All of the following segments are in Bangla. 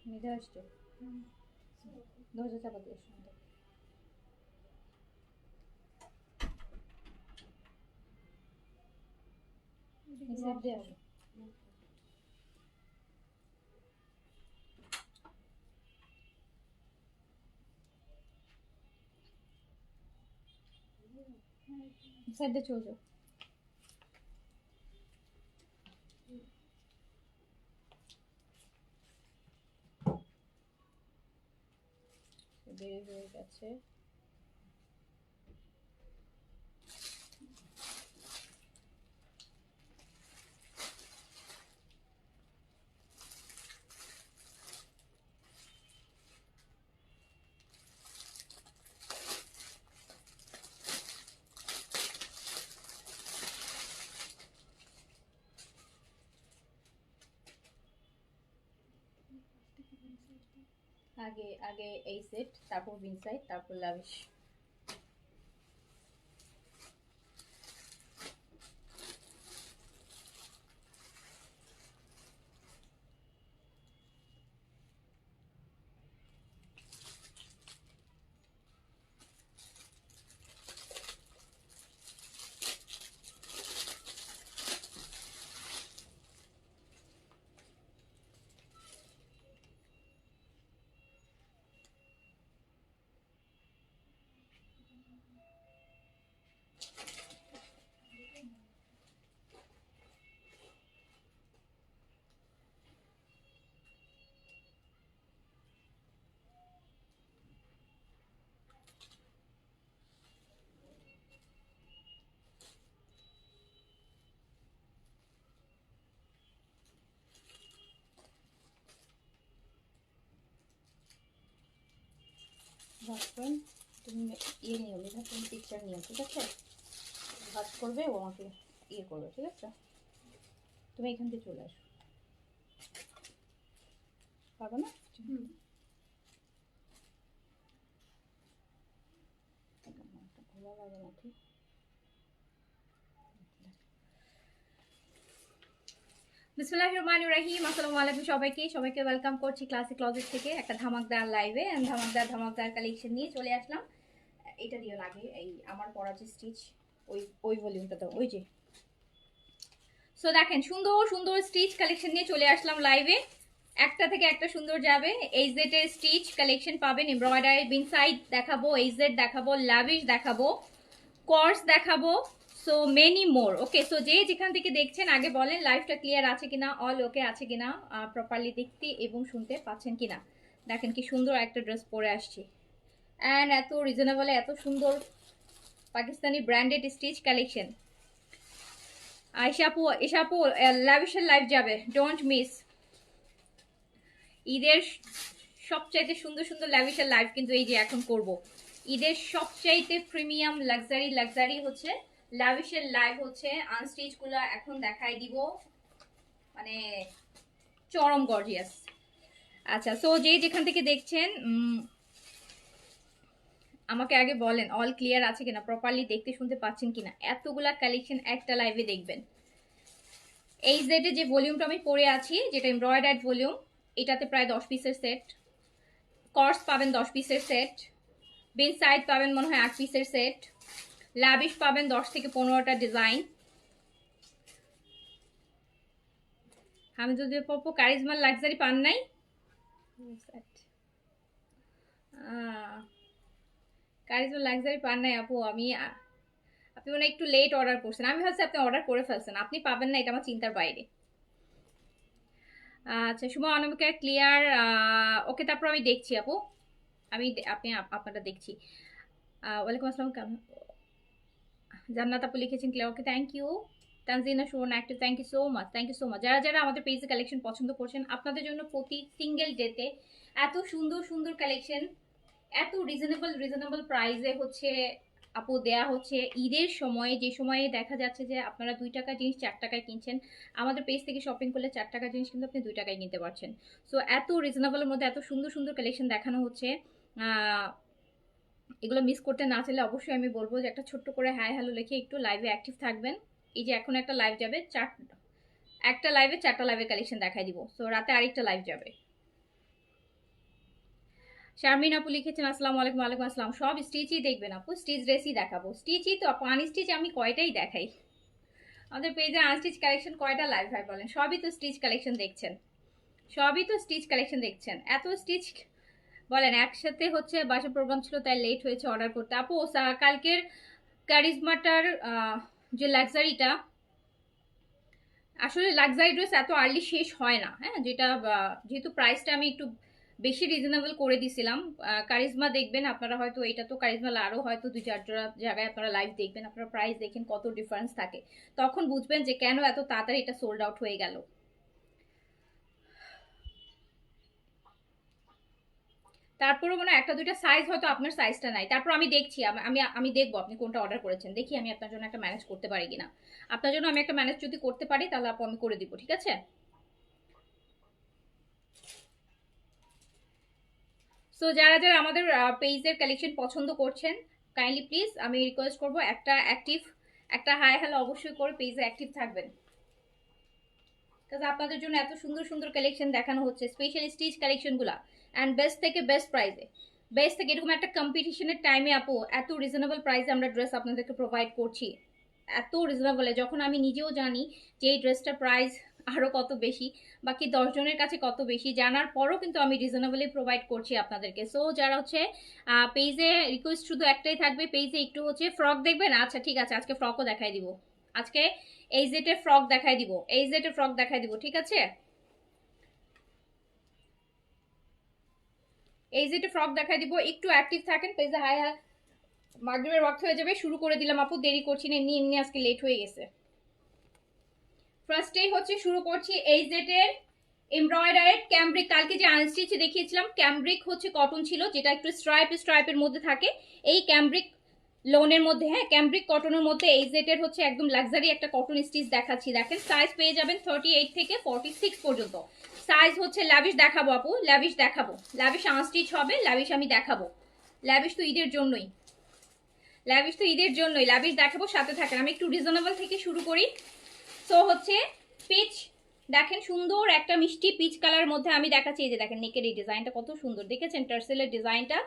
মেধা আসছে, দরজা চাপা দিয়ে সাইড দিয়ে আসো। সাইড দিয়ে চলে যাও। বের হয়ে গেছে। আগে আগে এই সেট, তারপর বিন সাইড, তারপর লাভিশ। ভাববেন তুমি ইয়ে নিও, মেধা তুমি পিকচার নিও, ঠিক আছে? ভাজ করবে ও আমাকে ইয়ে করবে, ঠিক আছে? তুমি এখান থেকে চলে আসো, পারবো না? খোলা লাগে না ঠিক। বিসমিল্লাহির রহমানির রহিম। আসসালামু আলাইকুম সবাইকে ওয়েলকাম করছি ক্লাসিক ক্লজেট থেকে একটা ধামাকদার লাইভে। ধামাকদার কালেকশন নিয়ে চলে আসলাম। এটা দিও লাগে এই আমার পরা যে স্টিচ, ওই ভলিউমটা তো ওই যে। সো দেখেন সুন্দর স্টিচ কালেকশন নিয়ে চলে আসলাম লাইভে। একটা থেকে একটা সুন্দর যাবে। এইজেড এর স্টিচ কালেকশন পাবেন, এমব্রয়ডারি, বিন সাইড দেখাবো, এইজেড দেখাবো, লাভিশ দেখাবো, কোর্স দেখাবো, সো মেনি মোর। ওকে, সো যে যেখান থেকে দেখছেন আগে বলেন লাইভটা ক্লিয়ার আছে কিনা, অল ওকে আছে কিনা, প্রপারলি দেখতে এবং শুনতে পাচ্ছেন কিনা। দেখেন কি সুন্দর একটা ড্রেস পরে আসছি, অ্যান্ড এত রিজনেবল, এত সুন্দর পাকিস্তানি ব্র্যান্ডেড স্টিচ কালেকশন। এশাপু লাভিশের লাইভ যাবে, ডোন্ট মিস। ঈদের সবচাইতে সুন্দর লাভিশের লাইভ কিন্তু এই যে এখন করব। ঈদের সবচাইতে প্রিমিয়াম লাক্সারি হচ্ছে লাভিশের লাইভ, হচ্ছে আনস্টিচ গুলা এখন দেখাই দিব, মানে চরম গর্জিয়াস। আচ্ছা, সো যে যেখান থেকে দেখছেন আমাকে আগে বলেন অল ক্লিয়ার আছে কিনা, প্রপারলি দেখতে শুনতে পাচ্ছেন কিনা। এতগুলা কালেকশন একটা লাইভে দেখবেন। এই জেডে যে ভলিউমটা আমি পরে আছি, যেটা এমব্রয়ডার্ড ভলিউম, এটাতে প্রায় 10 পিসের সেট। কর্স পাবেন 10 পিসের সেট। বিন সাইড পাবেন মনে হয় 8 পিসের সেট। লাভিশ পাবেন 10 থেকে 15টা ডিজাইন। আমি যদি পপো কারিজমার লাক্সারি পান নাই, কারিজমার লাক্সারি পান নাই আপু। আপনি মনে একটু লেট অর্ডার করছেন, আমি ভাবছি আপনি অর্ডার করে ফেলছেন, আপনি পাবেন না এটা আমার চিন্তার বাইরে। আচ্ছা, সুমা অনামিকা ক্লিয়ার, ওকে। তারপর আমি দেখছি আপু, আপনি আপনারটা দেখছি। ওয়ালাইকুম আসসালাম, জান্নাত আপু লিখেছেন clear, okay, thank you. Tanjina Subarna active, thank you so much. যারা আমাদের পেজে কালেকশন পছন্দ করছেন, আপনাদের জন্য প্রতি সিঙ্গেল ডেতে এত সুন্দর কালেকশন, এত রিজনেবল প্রাইসে হচ্ছে আপু দেয়া হচ্ছে। ঈদের সময়, যে সময়ে দেখা যাচ্ছে যে আপনারা 2 টাকা জিনিস 4 টাকায় কিনছেন, আমাদের পেজ থেকে শপিং করলে 4 টাকা জিনিস কিন্তু আপনি 2 টাকায় কিনতে পারছেন। সো এত রিজনেবলের মধ্যে এত সুন্দর কালেকশন দেখানো হচ্ছে। এগুলো মিস করতে না চাইলে অবশ্যই আমি বলবো যে একটা ছোট্ট করে হাই হ্যালো লিখে একটু লাইভে অ্যাক্টিভ থাকবেন। এই যে এখন একটা লাইভ যাবে, একটা লাইভে 4টা লাইভের কালেকশন দেখাই দিব। সো রাতে আরেকটা লাইভ যাবে। শারমিন আপু লিখেছেন আসসালামু আলাইকুম। ওয়ালাইকুম আসসালাম। সব স্টিচই দেখবেন আপু, স্টিচ ড্রেসই দেখাবো। স্টিচই তো আপু, আনস্টিচ আমি কয়টাই দেখাই। আমাদের পেজে আনস্টিচ কালেকশন কয়টা লাইভ হয় বলেন? সবই তো স্টিচ কালেকশন দেখছেন, সবই তো স্টিচ কালেকশন দেখছেন। এত স্টিচ বলেন একসাথে হচ্ছে, বাসা প্রোগ্রাম ছিল তাই লেট হয়েছে অর্ডার করতে। আপু কালকের কারিজমাটার যে লাক্সারিটা, আসলে লাক্সারি ড্রেস এত আর্লি শেষ হয় না, হ্যাঁ, যেটা যেহেতু প্রাইসটা আমি একটু বেশি রিজনেবল করে দিছিলাম। কারিজমা দেখবেন আপনারা, হয়তো এটা তো কারিজমা আরও হয়তো 2-4 জায়গায় আপনারা লাইভ দেখবেন, আপনারা প্রাইস দেখেন কত ডিফারেন্স থাকে, তখন বুঝবেন যে কেন এত তাড়াতাড়ি এটা সোল্ড আউট হয়ে গেল। তারপরে মনে হয় একটা দুইটা সাইজ হয়তো আপনার সাইজটা নাই, তারপর আমি দেখছি, আমি আমি দেখবো আপনি কোনটা অর্ডার করেছেন, দেখি আমি আপনার জন্য একটা ম্যানেজ করতে পারি কিনা। আপনার জন্য আমি একটা ম্যানেজ যদি করতে পারি তাহলে আপু আমি করে দিব, ঠিক আছে? সো যারা যারা আমাদের পেজের কালেকশন পছন্দ করছেন, কাইন্ডলি প্লিজ আমি রিকোয়েস্ট করব একটা অ্যাক্টিভ, একটা হাই হ্যালো অবশ্যই করে পেজে অ্যাক্টিভ থাকবেন। কারণ আপনাদের জন্য এত সুন্দর সুন্দর কালেকশন দেখানো হচ্ছে, স্পেশাল স্টিচ কালেকশনগুলো, অ্যান্ড বেস্ট থেকে বেস্ট প্রাইসে। বেস্ট থেকে এরকম একটা কম্পিটিশনের টাইমে আপু এত রিজনেবল প্রাইসে আমরা ড্রেস আপনাদেরকে প্রোভাইড করছি, এত রিজনেবলে, যখন আমি নিজেও জানি যে এই ড্রেসটার প্রাইস আরও কত বেশি, বাকি 10 জনের কাছে কত বেশি, জানার পরও কিন্তু আমি রিজনেবলি প্রোভাইড করছি আপনাদেরকে। সো যারা হচ্ছে পেজে, রিকোয়েস্ট শুধু একটাই থাকবে, পেজে একটু হচ্ছে ফ্রক দেখবেন। আচ্ছা ঠিক আছে, আজকে ফ্রকও দেখাই দিব, আজকে এই জেটের ফ্রক দেখাই দিব, এই জেটের ফ্রক দেখাই দিব, ঠিক আছে? এই জেটের ফ্রক দেখাই দিব, একটু অ্যাক্টিভ থাকেন পেজে। হাই হাই, মাগরিবের ওয়াক্ত হয়ে যাবে, শুরু করে দিলাম আপু, দেরি করছি না, এমনি এমনি আজকে লেট হয়ে গেছে। ফার্স্টেই হচ্ছে শুরু করছি এই জেটের এমব্রয়ডারি ক্যামব্রিক। কালকে যে আনস্টিচ দেখিয়েছিলাম ক্যামব্রিক হচ্ছে কটন ছিল, যেটা একটু স্ট্রাইপের মধ্যে থাকে। এই ক্যামব্রিক লোনের মধ্যে, হ্যাঁ, ক্যামব্রিক কটনের মধ্যে এই জেটের হচ্ছে একদম লাক্সারি একটা কটন স্টিচ দেখাচ্ছি। দেখেন সাইজ পেয়ে যাবেন 38 থেকে 46 পর্যন্ত। সাইজ হচ্ছে ল্যাভিশ দেখাবো আপু, ল্যাভিশ দেখাবো, ল্যাভিশ আনস্টিচ হবে, ল্যাভিশ আমি দেখাবো। ল্যাভিশ তো ঈদের জন্যই, ল্যাভিশ তো ঈদের জন্যই, ল্যাভিশ দেখাবো, সাথে থাকেন। আমি একটু রিজনেবল থেকে শুরু করি। সো হচ্ছে পিচ, দেখেন সুন্দর একটা মিষ্টি পিচ কালার মধ্যে আমি দেখাচ্ছি। এই যে দেখেন নেকের এই ডিজাইনটা কত সুন্দর, দেখেছেন টার্সেলের ডিজাইনটা?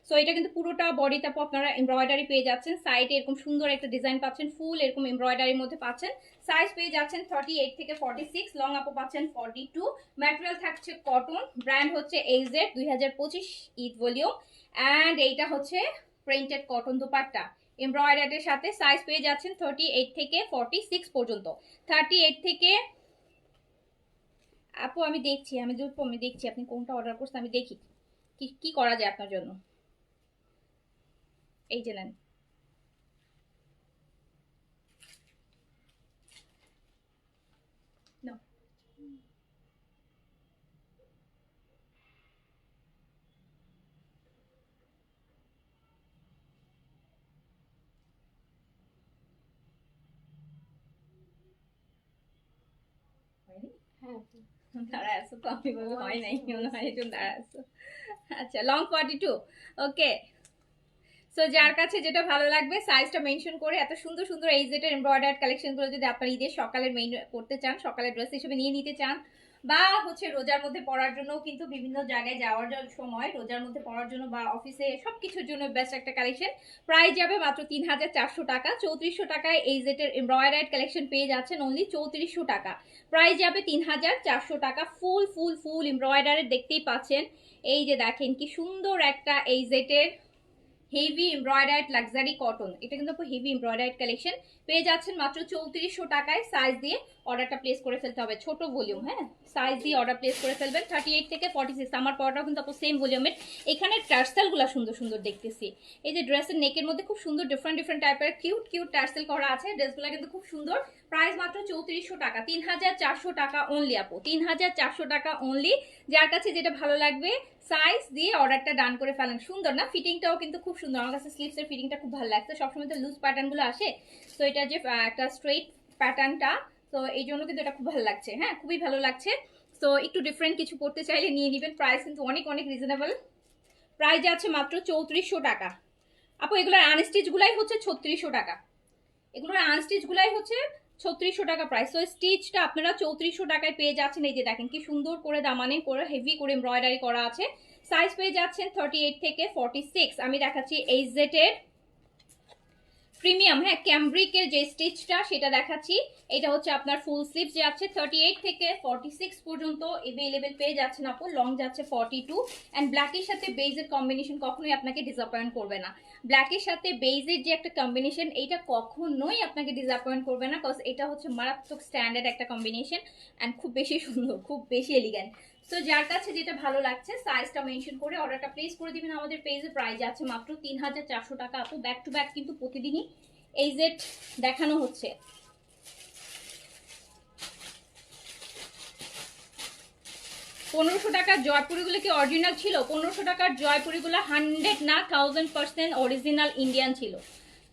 সো এটা কিন্তু পুরোটা বডিতে আপনারা এমব্রয়ডারি পেয়ে যাচ্ছেন, সাইডে এরকম সুন্দর একটা ডিজাইন পাচ্ছেন, ফুল এরকম এমব্রয়ডারির মধ্যে পাচ্ছেন। সাইজ পেয়ে যাচ্ছেন 38 থেকে 46, লং আপু পাচ্ছেন 42। ম্যাটেরিয়াল থাকছে কটন, ব্র্যান্ড হচ্ছে এইজেড 2025 ঈদ ভলিউম, অ্যান্ড এইটা হচ্ছে প্রিন্টেড কটন দোপাট্টা এমব্রয়ডারির সাথে। সাইজ পেয়ে যাচ্ছেন 38 থেকে 46 পর্যন্ত। 38 থেকে আপু আমি দেখছি, আমি দেখছি আপনি কোনটা অর্ডার করছেন, আমি দেখি কি কি করা যায় আপনার জন্য। এই যে নেন, নাও। হয়নি? হ্যাঁ দাঁড়া আছো তো, আমি বলবো হয় নাই, মনে হয় একটু দাঁড়া আছো। আচ্ছা, লং 42, ওকে। সো যার কাছে যেটা ভালো লাগবে সাইজটা মেনশন করে, এত সুন্দর সুন্দর এই জেটের এমব্রয়ডার্ড কালেকশনগুলো যদি আপনার ঈদের সকালের মেইন করতে চান, সকালের ড্রেস হিসেবে নিয়ে নিতে চান, বা হচ্ছে রোজার মধ্যে পরার জন্য, কিন্তু বিভিন্ন জায়গায় যাওয়ার সময় রোজার মধ্যে পরার জন্য বা অফিসে সবকিছুর জন্য বেস্ট একটা কালেকশন। প্রাইস যাবে মাত্র 3400 টাকা। 3400 টাকায় এই জেটের এমব্রয়ডার্ড কালেকশন পেয়ে যাচ্ছেন অনলি 3400 টাকা। প্রাইস যাবে 3400 টাকা। ফুল ফুল ফুল এমব্রয়ডারি দেখতেই পাচ্ছেন। এই যে দেখেন কি সুন্দর একটা এই জেটের হেভি এমব্রয়ডার্ড লাক্সারি কটন, এটা কিন্তু হেভি এমব্রয়ডার্ড কালেকশন পেয়ে যাচ্ছেন মাত্র 3400 টাকায়। সাইজ দিয়ে অর্ডারটা প্লেস করে ফেলতে হবে, ছোট ভলিউম, হ্যাঁ, সাইজ দিয়ে অর্ডার প্লেস করে ফেলবেন। 38 থেকে 46, আমার পরাটাও কিন্তু আপু সেম ভলিউমের। এখানে টার্সেলগুলো সুন্দর সুন্দর দেখতেছি, এই যে ড্রেসের নেকের মধ্যে খুব সুন্দর ডিফারেন্ট ডিফারেন্ট টাইপের কিউট কিউট টার্সেল করা আছে, ড্রেসগুলো কিন্তু খুব সুন্দর। প্রাইস মাত্র 3400 টাকা, 3400 টাকা অনলি আপু, 3400 টাকা অনলি। যার কাছে যেটা ভালো লাগবে সাইজ দিয়ে অর্ডারটা ডান করে ফেলেন। সুন্দর না? ফিটিংটাও কিন্তু খুব সুন্দর, আমার কাছে স্লিভসের ফিটিংটা খুব ভালো লাগছে। সবসময় তো লুজ প্যাটার্নগুলো আসে, তো এটা যে একটা স্ট্রেইট প্যাটার্নটা, তো এই জন্য কিন্তু এটা খুব ভালো লাগছে, হ্যাঁ, খুবই ভালো লাগছে। তো একটু ডিফারেন্ট কিছু পড়তে চাইলে নিয়ে নেবেন, প্রাইস কিন্তু অনেক অনেক রিজনেবল। প্রাইস আছে মাত্র 3400 টাকা। আপু এগুলোর আনস্টিচ গুলাই হচ্ছে 3600 টাকা, এগুলোর আনস্টিচ গুলাই হচ্ছে 3600 টাকা প্রাইস। তো স্টিচটা আপনারা 3400 টাকায় পেয়ে যাচ্ছেন। এই যে দেখেন কি সুন্দর করে দামানে করে হেভি করে এমব্রয়ডারি করা আছে। সাইজ পেয়ে যাচ্ছেন 38 থেকে 46। আমি দেখাচ্ছি এইচজেড এর প্রিমিয়াম, হ্যাঁ ক্যামব্রিকের যে স্টিচটা সেটা দেখাচ্ছি। এটা হচ্ছে আপনার ফুল স্লিভ যাচ্ছে 38 থেকে 46 পর্যন্ত अवेलेबल পেয়ে যাচ্ছেন আপু। লং যাচ্ছে 42 এন্ড ব্ল্যাকের সাথে বেজের কম্বিনেশন কখনোই আপনাকে ডিসঅ্যাপয়েন্ট করবে না। ব্ল্যাকের সাথে বেজের যে একটা কম্বিনেশন এইটা কখনোই আপনাকে ডিসঅ্যাপয়েন্ট করবে না, কজ এটা হচ্ছে মারাত্মক স্ট্যান্ডার্ড একটা কম্বিনেশন এন্ড খুব বেশি সুন্দর, খুব বেশি এলিগেন্ট। তো যার কাছে যেটা ভালো লাগছে সাইজটা মেনশন করে অর্ডারটা প্লেস করে দিবেন। আমাদের পেজে প্রাইস আছে মাত্র 3400 টাকা আপু। ব্যাক টু ব্যাক কিন্তু প্রতিদিনই এইচজেড দেখানো হচ্ছে। টাকার জয়পুরিগুলো কি অরিজিনাল ছিল? 1500 টাকার জয়পুরিগুলো 100 না 1000% অরিজিনাল ইন্ডিয়ান ছিল।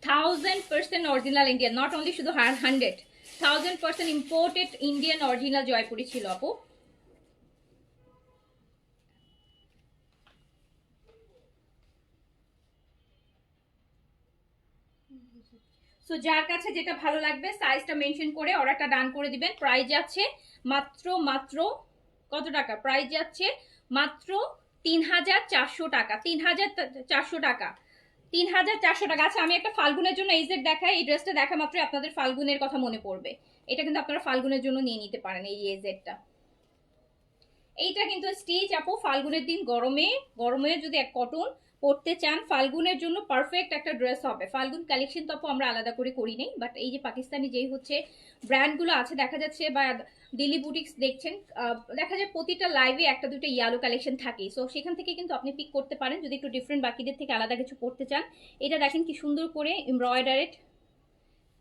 1000% অরিজিনাল ইন্ডিয়ান, নট অনলি শুধু 100, 1000% ইম্পোর্টেড ইন্ডিয়ান অরিজিনাল জয়পুরি ছিল আপু। সো যার কাছে যেটা ভালো লাগবে সাইজটা মেনশন করে অর্ডারটা ডান করে দিবেন। প্রাইস যাচ্ছে মাত্র মাত্র কত টাকা? প্রাইস যাচ্ছে মাত্র 3400 টাকা, 3400 টাকা, 3400 টাকা। আচ্ছা আমি একটা ফাল্গুনের জন্য এইজেড দেখাই। এই ড্রেসটা দেখা মাত্রই আপনাদের ফাল্গুনের কথা মনে পড়বে। এটা কিন্তু আপনারা ফাল্গুনের জন্য নিয়ে নিতে পারেন এই এইজেডটা। এইটা কিন্তু স্টিচ আপু ফাল্গুনের দিন গরমে গরমে যদি এক কটন পরতে চান ফাল্গুনের জন্য পারফেক্ট একটা ড্রেস হবে। ফাল্গুন কালেকশন তো আপু আমরা আলাদা করে করি নাই, বাট এই যে পাকিস্তানি যেই হচ্ছে ব্র্যান্ডগুলো আছে দেখা যাচ্ছে বা দিল্লি বুটিক্স দেখছেন, দেখা যায় প্রতিটা লাইভে একটা দুটো ইয়ালো কালেকশন থাকে। সো সেখান থেকে কিন্তু আপনি পিক করতে পারেন যদি একটু ডিফারেন্ট বাকিদের থেকে আলাদা কিছু পড়তে চান। এটা দেখেন কি সুন্দর করে এমব্রয়ডারিড,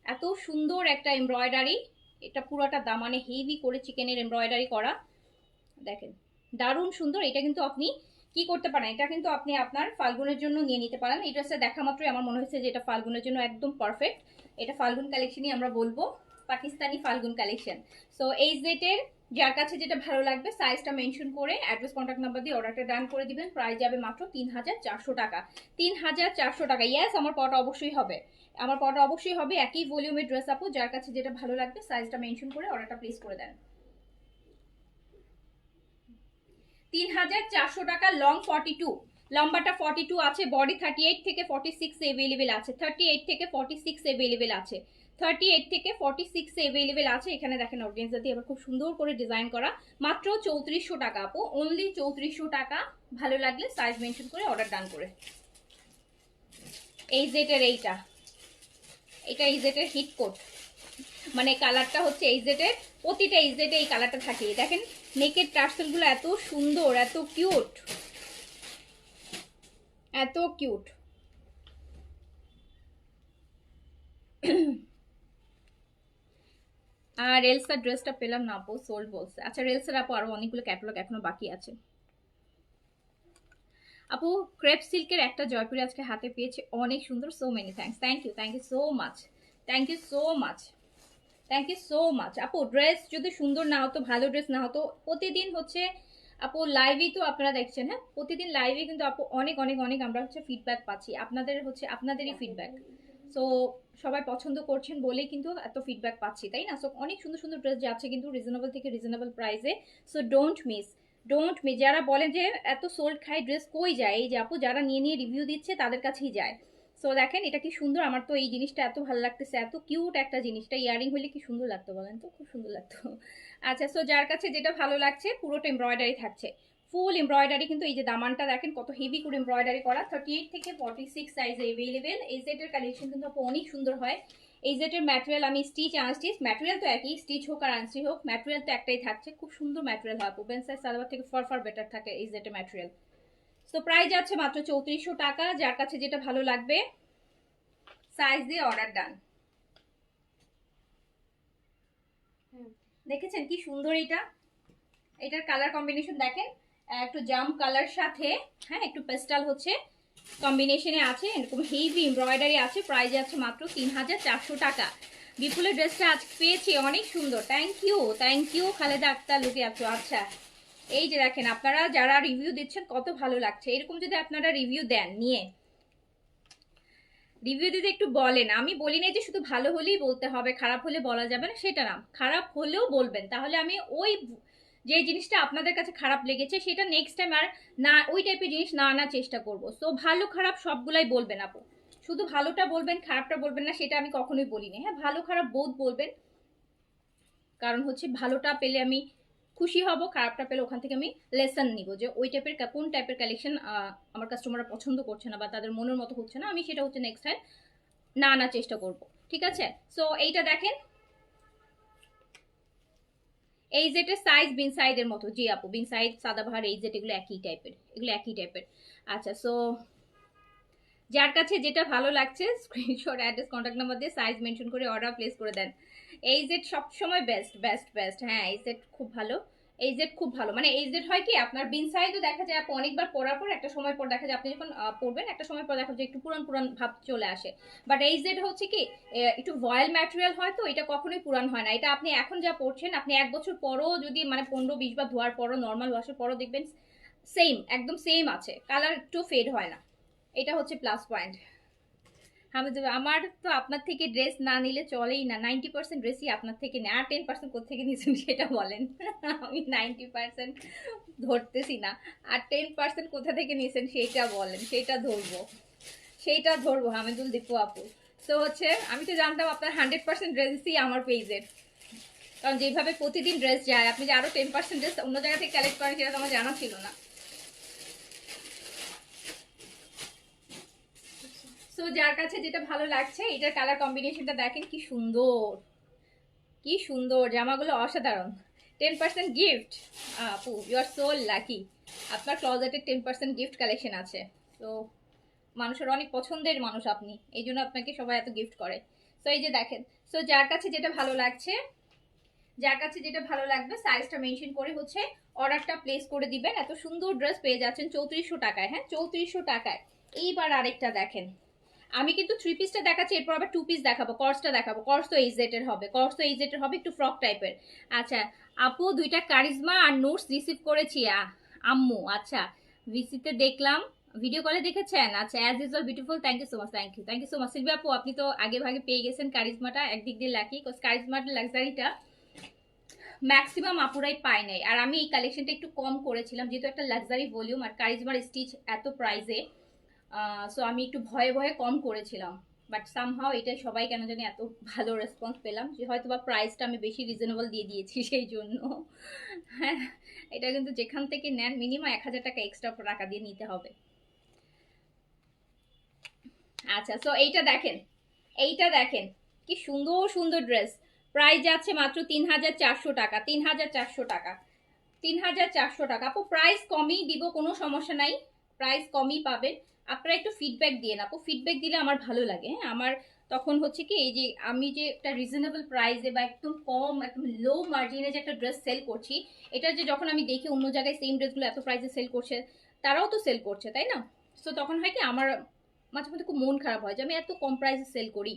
এত সুন্দর একটা এমব্রয়ডারি। এটা পুরোটা দামানে হেভি করে চিকেনের এমব্রয়ডারি করা, দেখেন দারুণ সুন্দর। এটা কিন্তু আপনি কি করতে পারেন, এটা কিন্তু আপনি আপনার ফাল্গুনের জন্য নিয়ে নিতে পারেন। এই ড্রেসটা দেখা মাত্রই আমার মনে হয়েছে যে এটা ফাল্গুনের জন্য একদম পারফেক্ট। এটা ফাল্গুন কালেকশনই আমরা বলবো, পাকিস্তানি ফাল্গুন কালেকশন। সো এই জেটের যার কাছে যেটা ভালো লাগবে সাইজটা মেনশন করে অ্যাড্রেস কন্ট্যাক্ট নাম্বার দিয়ে অর্ডারটা ডান করে দিবেন। প্রাইস যাবে মাত্র 3400 টাকা, 3400 টাকা। ইয়েস আমার পটা অবশ্যই হবে, আমার পটা অবশ্যই হবে। একই ভলিউমের ড্রেস আপু, যার কাছে যেটা ভালো লাগবে সাইজটা মেনশন করে অর্ডারটা প্লেস করে দেন। 3400 টাকা। লং 42, লম্বাটা 42 আছে, বডি 38 থেকে 46 अवेलेबल আছে, 38 থেকে 46 अवेलेबल আছে, 38 থেকে 46 अवेलेबल আছে। এখানে দেখেন অর্গানজা দিয়ে আবার খুব সুন্দর করে ডিজাইন করা। মাত্র 3400 টাকা আপু, অনলি 3400 টাকা। ভালো লাগলে সাইজ মেনশন করে অর্ডার ডান করে। এই জেটের এইটা, এটা এই জেটের হিট কোট, মানে কালারটা হচ্ছে এইজেটের, প্রতিটা এইজেটে এই কালারটা থাকে। দেখেন নেকের টার্সেলগুলো এত সুন্দর, এত কিউট, এত কিউট। আর রেলসার ড্রেসটা পেলাম না আপু, সোল্ড বলছে। আচ্ছা রেলসার আপু আরো অনেকগুলো ক্যাটালগ এখনো বাকি আছে আপু। ক্রেপ সিল্কের একটা জয়পুরি আজকে হাতে পেয়েছে, অনেক সুন্দর। So many thanks, thank you, thank you so much, thank you so much, thank you so much আপু। ড্রেস যদি সুন্দর না হতো, ভালো ড্রেস না হতো, প্রতিদিন হচ্ছে আপু লাইভেই তো আপনারা দেখছেন, হ্যাঁ প্রতিদিন লাইভে কিন্তু আপু অনেক অনেক অনেক আমরা হচ্ছে ফিডব্যাক পাচ্ছি, আপনাদের হচ্ছে আপনাদেরই ফিডব্যাক। সো সবাই পছন্দ করছেন বলেই কিন্তু এত ফিডব্যাক পাচ্ছি, তাই না? সো অনেক সুন্দর সুন্দর ড্রেস যাচ্ছে কিন্তু রিজনেবল থেকে রিজনেবল প্রাইসে। So don't miss, don't miss. যারা বলেন যে এত সোল্ড খাই ড্রেস কই যায়, এই যে আপু যারা নিয়ে নিয়ে রিভিউ দিচ্ছে তাদের কাছেই যায়। সো দেখেন এটা কি সুন্দর, আমার তো এই জিনিসটা এত ভালো লাগতেছে, এত কিউট একটা জিনিসটা। ইয়ারিং হলে কি সুন্দর লাগতো বলেন তো, খুব সুন্দর লাগতো। আচ্ছা সো যার কাছে যেটা ভালো লাগছে পুরোটা এমব্রয়ডারি থাকছে, ফুল এমব্রয়ডারি। কিন্তু এই যে দামানটা দেখেন কত হেভি করে এমব্রয়ডারি করা। 38 থেকে 46 সাইজে अवेलेबल। এই সেটের কালেকশন কিন্তু অনেক সুন্দর হয়। এই সেটের ম্যাটেরিয়াল আমি স্টিচ আনস্টিচ, ম্যাটেরিয়াল তো একই, স্টিচ হোক আর আনস্টিচ হোক ম্যাটেরিয়াল তো একটাই থাকছে। খুব সুন্দর ম্যাটেরিয়াল হয়, ওপেন সাইজ সালোয়ার থেকে ফার ফার বেটার থাকে এই সেটের ম্যাটেরিয়াল। সো প্রাইস যাচ্ছে মাত্র 3400 টাকা। যার কাছে যেটা ভালো লাগবে সাইজ দিয়ে অর্ডার ডান। দেখেছেন কি সুন্দর এটা, এটার কালার কম্বিনেশন দেখেন, একটু জাম কালার সাথে হ্যাঁ একটু পেস্টাল হচ্ছে কম্বিনেশনে আছে, এরকম হেভি এমব্রয়ডারি আছে। প্রাইস আছে মাত্র 3400 টাকা। বিপুলের ড্রেসটা আজ পেয়েছি, অনেক সুন্দর। থ্যাংক ইউ খালেদা আক্তার লুকে আছো। আচ্ছা এই যে দেখেন আপনারা যারা রিভিউ দিচ্ছেন কত ভালো লাগছে, এরকম যদি আপনারা রিভিউ দেন নিয়ে রিভিউ দিতে একটু বলেন। আমি বলি না যে শুধু ভালো হলেই বলতে হবে, খারাপ হলে বলা যাবে না, সেটা না। খারাপ হলেও বলবেন, তাহলে আমি ওই যে জিনিসটা আপনাদের কাছে খারাপ লেগেছে সেটা নেক্সট টাইম আর না ওই টাইপের জিনিস না আনার চেষ্টা করব। সো ভালো খারাপ সবগুলাই বলবেন আপু, শুধু ভালোটা বলবেন খারাপটা বলবেন না, সেটা আমি কখনোই বলিনি। হ্যাঁ, ভালো খারাপ বোধ বলবেন, কারণ হচ্ছে ভালোটা পেলে আমি খুশি হব, খারাপটা পেলে ওখান থেকে আমি লেসন নিব যে ওই টাইপের কোন টাইপের কালেকশন আমার কাস্টমাররা পছন্দ করছে না বা তাদের মনের মতো হচ্ছে না, আমি সেটা হচ্ছে নেক্সট টাইম না আনার চেষ্টা করব। ঠিক আছে, সো এইটা দেখেন, এই জেটের সাইজ বিন সাইডের মতো। জি আপু, বিন সাইড, সাদাবাহার, এই জেট এগুলো একই টাইপের, এগুলো একই টাইপের। আচ্ছা, সো যার কাছে যেটা ভালো লাগছে স্ক্রিনশট, অ্যাড্রেস, কন্ট্যাক্ট নাম্বার দিয়ে সাইজ মেনশন করে অর্ডার প্লেস করে দেন। এই জেড সবসময় বেস্ট বেস্ট বেস্ট। হ্যাঁ, এই জেড খুব ভালো, এই জেড খুব ভালো। মানে এই জেড হয় কি আপনার বিন সাইজও দেখা যায় আপনি অনেকবার পরার পর একটা সময় পর দেখা যায় আপনি যখন পরবেন একটা সময় পর দেখা যায় একটু পুরান পুরান ভাব চলে আসে। বাট এই জেড হচ্ছে কি একটু ভয়েল ম্যাটেরিয়াল হয়, তো এটা কখনোই পুরান হয় না। এটা আপনি এখন যা পরছেন আপনি 1 বছর পরও যদি মানে 15-20 বার ধোয়ার পরও নর্মাল ওয়াশের পরও দেখবেন সেম, একদম সেম আছে, কালার একটু ফেড হয় না। এটা হচ্ছে প্লাস পয়েন্ট। আমার তো আপনার থেকে ড্রেস না নিলে চলেই না, 90% ড্রেসই আপনার থেকে নেয়, আর 10% কোথেকে নিয়েছেন সেটা বলেন। আমি 90% ধরতেছি না, আর 10% কোথা থেকে নিয়েছেন সেইটা বলেন, সেইটা ধরবো, সেইটা ধরবো হামিদুল দীপু আপু। তো হচ্ছে আমি তো জানতাম আপনার 100% ড্রেসই আমার পেজের, কারণ যেভাবে প্রতিদিন ড্রেস যায়, আপনি যে আরো 10% ড্রেস অন্য জায়গা থেকে কালেক্ট করেন সেটা তো আমার জানা ছিল না। সো যার কাছে যেটা ভালো লাগছে, এটার কালার কম্বিনেশনটা দেখেন কি সুন্দর, কি সুন্দর, জামাগুলো অসাধারণ। 10% গিফট আপু, ইউ আর সো লাকি, আপনার ক্লজেটে 10% গিফট কালেকশন আছে। তো মানুষের অনেক পছন্দের মানুষ আপনি, এই জন্য আপনাকে সবাই এত গিফট করে। সো এই যে দেখেন, সো যার কাছে যেটা ভালো লাগছে, যার কাছে যেটা ভালো লাগবে সাইজটা মেনশন করে হচ্ছে অর্ডারটা প্লেস করে দিবেন। এত সুন্দর ড্রেস পেয়ে যাচ্ছেন 3400 টাকায়। হ্যাঁ, 3400 টাকায়। এইবার আরেকটা দেখেন, আমি কিন্তু 3 পিসটা দেখাচ্ছি, এরপর আবার 2 পিস দেখাবো, কর্সটা দেখাবো। কর্স তো এই জেটের হবে, কর্স তো এই জেটের হবে, একটু ফ্রক টাইপের। আচ্ছা আপু, 2টা কারিজমা আর নোটস রিসিভ করেছি আম্মু। আচ্ছা, ভিসিতে দেখলাম, ভিডিও কলে দেখেছেন? আচ্ছা, as usual beautiful, thank you so much, thank you, thank you so much Silvi আপু। আপনি তো আগে ভাগে পেয়ে গেছেন কারিজমাটা, একদিক দিয়ে লাকি, কারিজমার লাক্সারিটা ম্যাক্সিমাম আপুরাই পায় নাই। আর আমি এই কালেকশনটা একটু কম করেছিলাম যেহেতু একটা লাক্সারি ভলিউম আর কারিজমার স্টিচ এত প্রাইসে, সো আমি একটু ভয়ে ভয়ে কম করেছিলাম। বাট সামহাও এটা সবাই কেন জানি এত ভালো রেসপন্স পেলাম, যে হয়তো বা প্রাইসটা আমি বেশি রিজনেবল দিয়ে দিয়েছি সেই জন্য। হ্যাঁ, এটা কিন্তু যেখান থেকে নেন মিনিমাম 1000 টাকা এক্সট্রা টাকা দিয়ে নিতে হবে। আচ্ছা, সো এইটা দেখেন, এইটা দেখেন কি সুন্দর সুন্দর ড্রেস। প্রাইস যাচ্ছে মাত্র 3400 টাকা, 3400 টাকা, 3400 টাকা। আপু প্রাইস কমই দিব, কোনো সমস্যা নাই, প্রাইস কমই পাবেন। আপনারা একটু ফিডব্যাক দিয়ে আপু, ফিডব্যাক দিলে আমার ভালো লাগে। হ্যাঁ, আমার তখন হচ্ছে কি এই যে আমি যে একটা রিজনেবল প্রাইসে বা একদম কম একদম লো মার্জিনে যে একটা ড্রেস সেল করছি, এটা যে যখন আমি দেখি অন্য জায়গায় সেম ড্রেসগুলো এত প্রাইসে সেল করছে, তারাও তো সেল করছে তাই না? সো তখন হয় কি আমার মাঝে মধ্যে খুব মন খারাপ হয় যে আমি এত কম প্রাইসে সেল করি।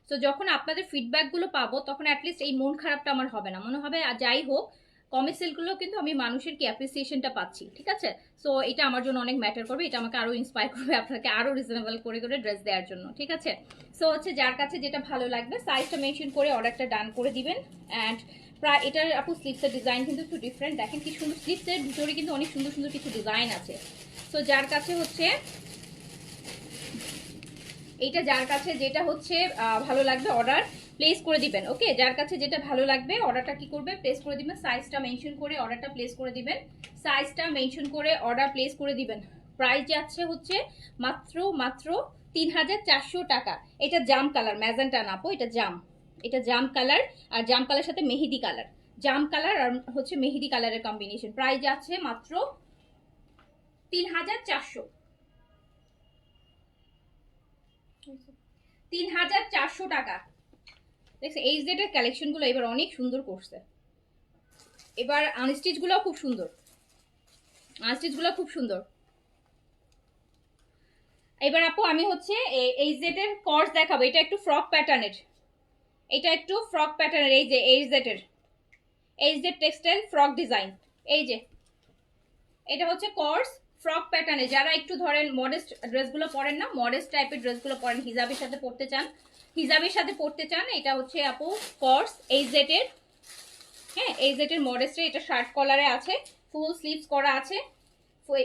সো যখন আপনাদের ফিডব্যাকগুলো পাবো তখন অ্যাটলিস্ট এই মন খারাপটা আমার হবে না, মনে হবে যাই হোক কমের সেলগুলো কিন্তু আমি মানুষের কি অ্যাপ্রিসিয়েশনটা পাচ্ছি। ঠিক আছে, সো এটা আমার জন্য অনেক ম্যাটার করবে, এটা আমাকে আরও ইন্সপায়ার করবে আপনাকে আরও রিজনেবল করে করে ড্রেস দেওয়ার জন্য। ঠিক আছে, সো হচ্ছে যার কাছে যেটা ভালো লাগবে সাইজটা মেনশন করে অর্ডারটা ডান করে দিবেন। অ্যান্ড প্রায় এটার আপু স্লিপসের ডিজাইন কিন্তু একটু ডিফারেন্ট, দেখেন কি সুন্দর, স্লিপসের ভিতরে কিন্তু অনেক সুন্দর সুন্দর কিছু ডিজাইন আছে। সো যার কাছে হচ্ছে এইটা, যার কাছে যেটা হচ্ছে ভালো লাগবে অর্ডার প্লেস করে দিবেন। ওকে, যার কাছে যেটা ভালো লাগবে অর্ডারটা কি করবে, প্লেস করে দিবেন, সাইজটা মেনশন করে অর্ডারটা প্লেস করে দিবেন, সাইজটা মেনশন করে অর্ডার প্লেস করে দিবেন। প্রাইস যাচ্ছে হচ্ছে মাত্র মাত্র 3400 টাকা। এটা জাম কালার, ম্যাজেন্টা না আপু, এটা জাম, এটা জাম কালার, আর জাম কালার সাথে মেহেদি কালার, জাম কালার আর হচ্ছে মেহেদি কালারের কম্বিনেশন। প্রাইস যাচ্ছে মাত্র 3400, 3400 টাকা। দেখছে এই জেটের কালেকশনগুলো এবার অনেক সুন্দর করছে, এবার আনস্টিচগুলো খুব সুন্দর, আনস্টিচগুলো খুব সুন্দর। এবার আপু আমি হচ্ছে এই জেটের কর্স দেখাবো, এটা একটু ফ্রক প্যাটার্নের, এটা একটু ফ্রক প্যাটার্নের, এই যে এই জেটের, এই জেড টেক্সটাইল ফ্রক ডিজাইন, এই যে এটা হচ্ছে কর্স ফ্রক প্যাটার্নে যারা একটু ধরেন মডেস্ট ড্রেসগুলো পরেন না, মডেস্ট টাইপের ড্রেসগুলো পরেন, হিজাবের সাথে পরতে চান, হিজাবের সাথে পরতে চান, এটা হচ্ছে আপু কর্স এইজেড এর, হ্যাঁ এইজেড এর মডেস্টে, এটা শার্ট কলারে আছে, ফুল স্লিভস করা আছে।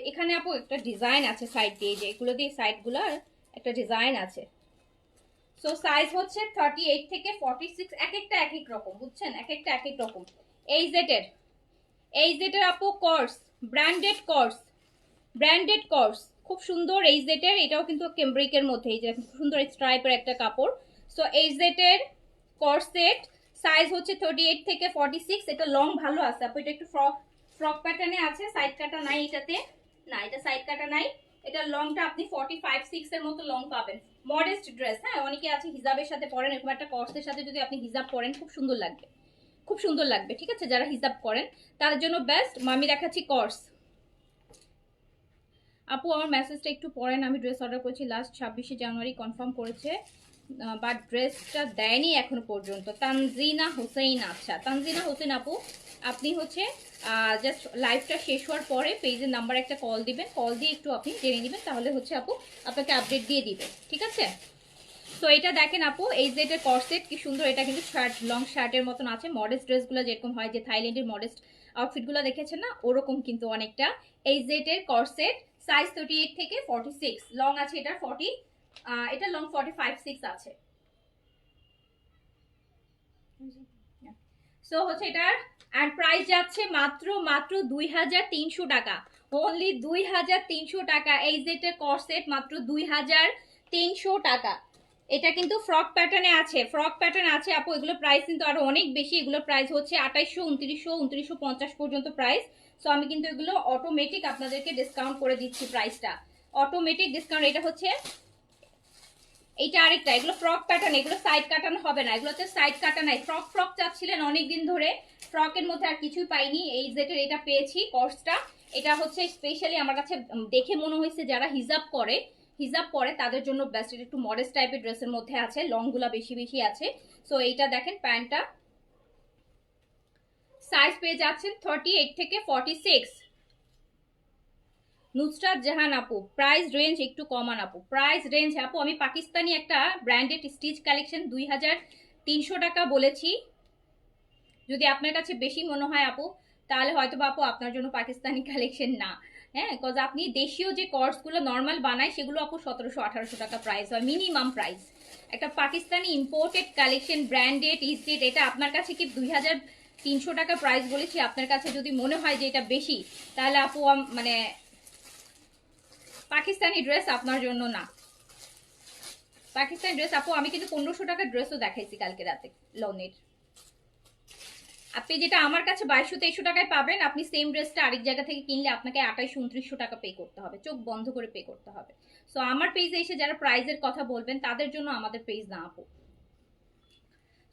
এখানে আপু একটা ডিজাইন আছে সাইড দিয়ে, যে এগুলো দিয়ে সাইডগুলো একটা ডিজাইন আছে। সো সাইজ হচ্ছে 38 থেকে 46, এক একটা এক এক রকম, বুঝছেন, এক একটা এক এক রকম। এইজেড এর আপু কর্স, ব্র্যান্ডেড কর্স, খুব সুন্দর এইজেড এর, এটাও কিন্তু কেমব্রিকের মধ্যে, এই যে খুব সুন্দর স্ট্রাইপের একটা কাপড়। সো এইজেড এর কর্সেট, সাইজ হচ্ছে 38 থেকে 46, এটা লং ভালো আছে আপু, এটা একটু ফ্রক প্যাটার্নে আছে, সাইড কাটা নাই এটাতে, না এটা সাইড কাটা নাই, এটা লংটা আপনি 45-6 এর মতো লং পাবেন। মডেস্ট ড্রেস, হ্যাঁ অনেকে আছে হিজাবের সাথে পরেন, এরকম একটা কর্সের সাথে যদি আপনি হিজাব পরেন খুব সুন্দর লাগবে, খুব সুন্দর লাগবে, ঠিক আছে, যারা হিজাব করেন তাদের জন্য বেস্ট। আমি দেখাচ্ছি কর্স। আপু আমার মেসেজটা একটু পড়েন, আমি ড্রেস অর্ডার করেছি লাস্ট 26শে জানুয়ারি, কনফার্ম করেছে বাট ড্রেসটা দেয়নি এখনো পর্যন্ত। তানজিনা হোসেন, আচ্ছা তানজিনা হোসেন আপু, আপনি হচ্ছে জাস্ট লাইভটা শেষ হওয়ার পরে পেজের নাম্বার একটা কল দিবেন, কল দিয়ে একটু আপনি জেনে নেবেন, তাহলে হচ্ছে আপু আপনাকে আপডেট দিয়ে দিবে, ঠিক আছে। তো এটা দেখেন আপু, এই যে এটা কর্সেট কি সুন্দর, এটা কিন্তু শার্ট, লং শার্টের মতন আছে, মডেস্ট ড্রেসগুলো যেরকম হয়, যে থাইল্যান্ডের মডেস্ট আউটফিটগুলো দেখেছেন না, ওরকম কিন্তু অনেকটা। এই যে এর কর্সেট, সাইজ 38 থেকে 46, লং আছে এটা 40, এটা লং 45-6 আছে। সো হচ্ছে এটার আর প্রাইস যাচ্ছে মাত্র 2300 টাকা, অনলি 2300 টাকা। এই যে এটা কর্সেট মাত্র 2300 টাকা। এটা কিন্তু ফ্রক প্যাটার্নে আছে, ফ্রক প্যাটার্ন আছে আপু, এগুলো প্রাইস কিন্তু আরো অনেক বেশি, এগুলো প্রাইস হচ্ছে 2800, 2900, 2950 পর্যন্ত প্রাইস। সো আমি কিন্তু এগুলো অটোমেটিক আপনাদেরকে ডিসকাউন্ট করে দিচ্ছি প্রাইসটা, অটোমেটিক ডিসকাউন্ট। এটা হচ্ছে এইটা আরেকটা, এগুলো ফ্রক প্যাটার্ন, এগুলো সাইড কাটানো হবে না, এগুলোতে সাইড কাটা নাই। ফ্রক চাচ্ছিলেন অনেকদিন ধরে, ফ্রকের মধ্যে আর কিছুই পাইনি, এই জেটের এটা পেয়েছি কর্সটা। এটা হচ্ছে স্পেশালি আমার কাছে দেখে মনে হয়েছে যারা হিজাব পরে তাদের জন্য বেস্ট, এটা একটু মডেস্ট টাইপের ড্রেসের মধ্যে আছে, লংগুলা বেশি বেশি আছে। সো এইটা দেখেন প্যান্টটা, সাইজ পেয়ে যাচ্ছেন 38 থেকে 46। নুসরাত জাহান আপু, প্রাইস রেঞ্জ একটু কমান আপু, প্রাইস রেঞ্জ আপু আমি পাকিস্তানি একটা ব্র্যান্ডেড স্টিচ কালেকশন 2300 টাকা বলেছি, যদি আপনার কাছে বেশি মনে হয় আপু তাহলে হয়তো বা আপু আপনার জন্য পাকিস্তানি কালেকশন না, হ্যাঁ কজ আপনি দেশীয় যে কর্সগুলো নর্মাল বানায় সেগুলো আপু 1700-1800 টাকা প্রাইস হয় মিনিমাম প্রাইস। একটা Pakistani imported collection branded state, এটা আপনার কাছে কি 2300 টাকা প্রাইস বলেছি, আপনার কাছে যদি মনে হয় যে এটা বেশি তাহলে আপু মানে পাকিস্তানি ড্রেস আপনার জন্য না। পাকিস্তানি ড্রেস আপু আমি কিন্তু 1500 টাকার ড্রেসও দেখাইছি কালকে রাতে লনের, আপনি যেটা আমার কাছে 2200-2300 টাকায় পাবেন, আপনি সেম ড্রেসটা আরেক জায়গা থেকে কিনলে আপনাকে 2800-2900 টাকা পে করতে হবে, চোখ বন্ধ করে পে করতে হবে। সো আমার পেজে এসে যারা প্রাইজের কথা বলবেন তাদের জন্য আমাদের পেজ না আপু।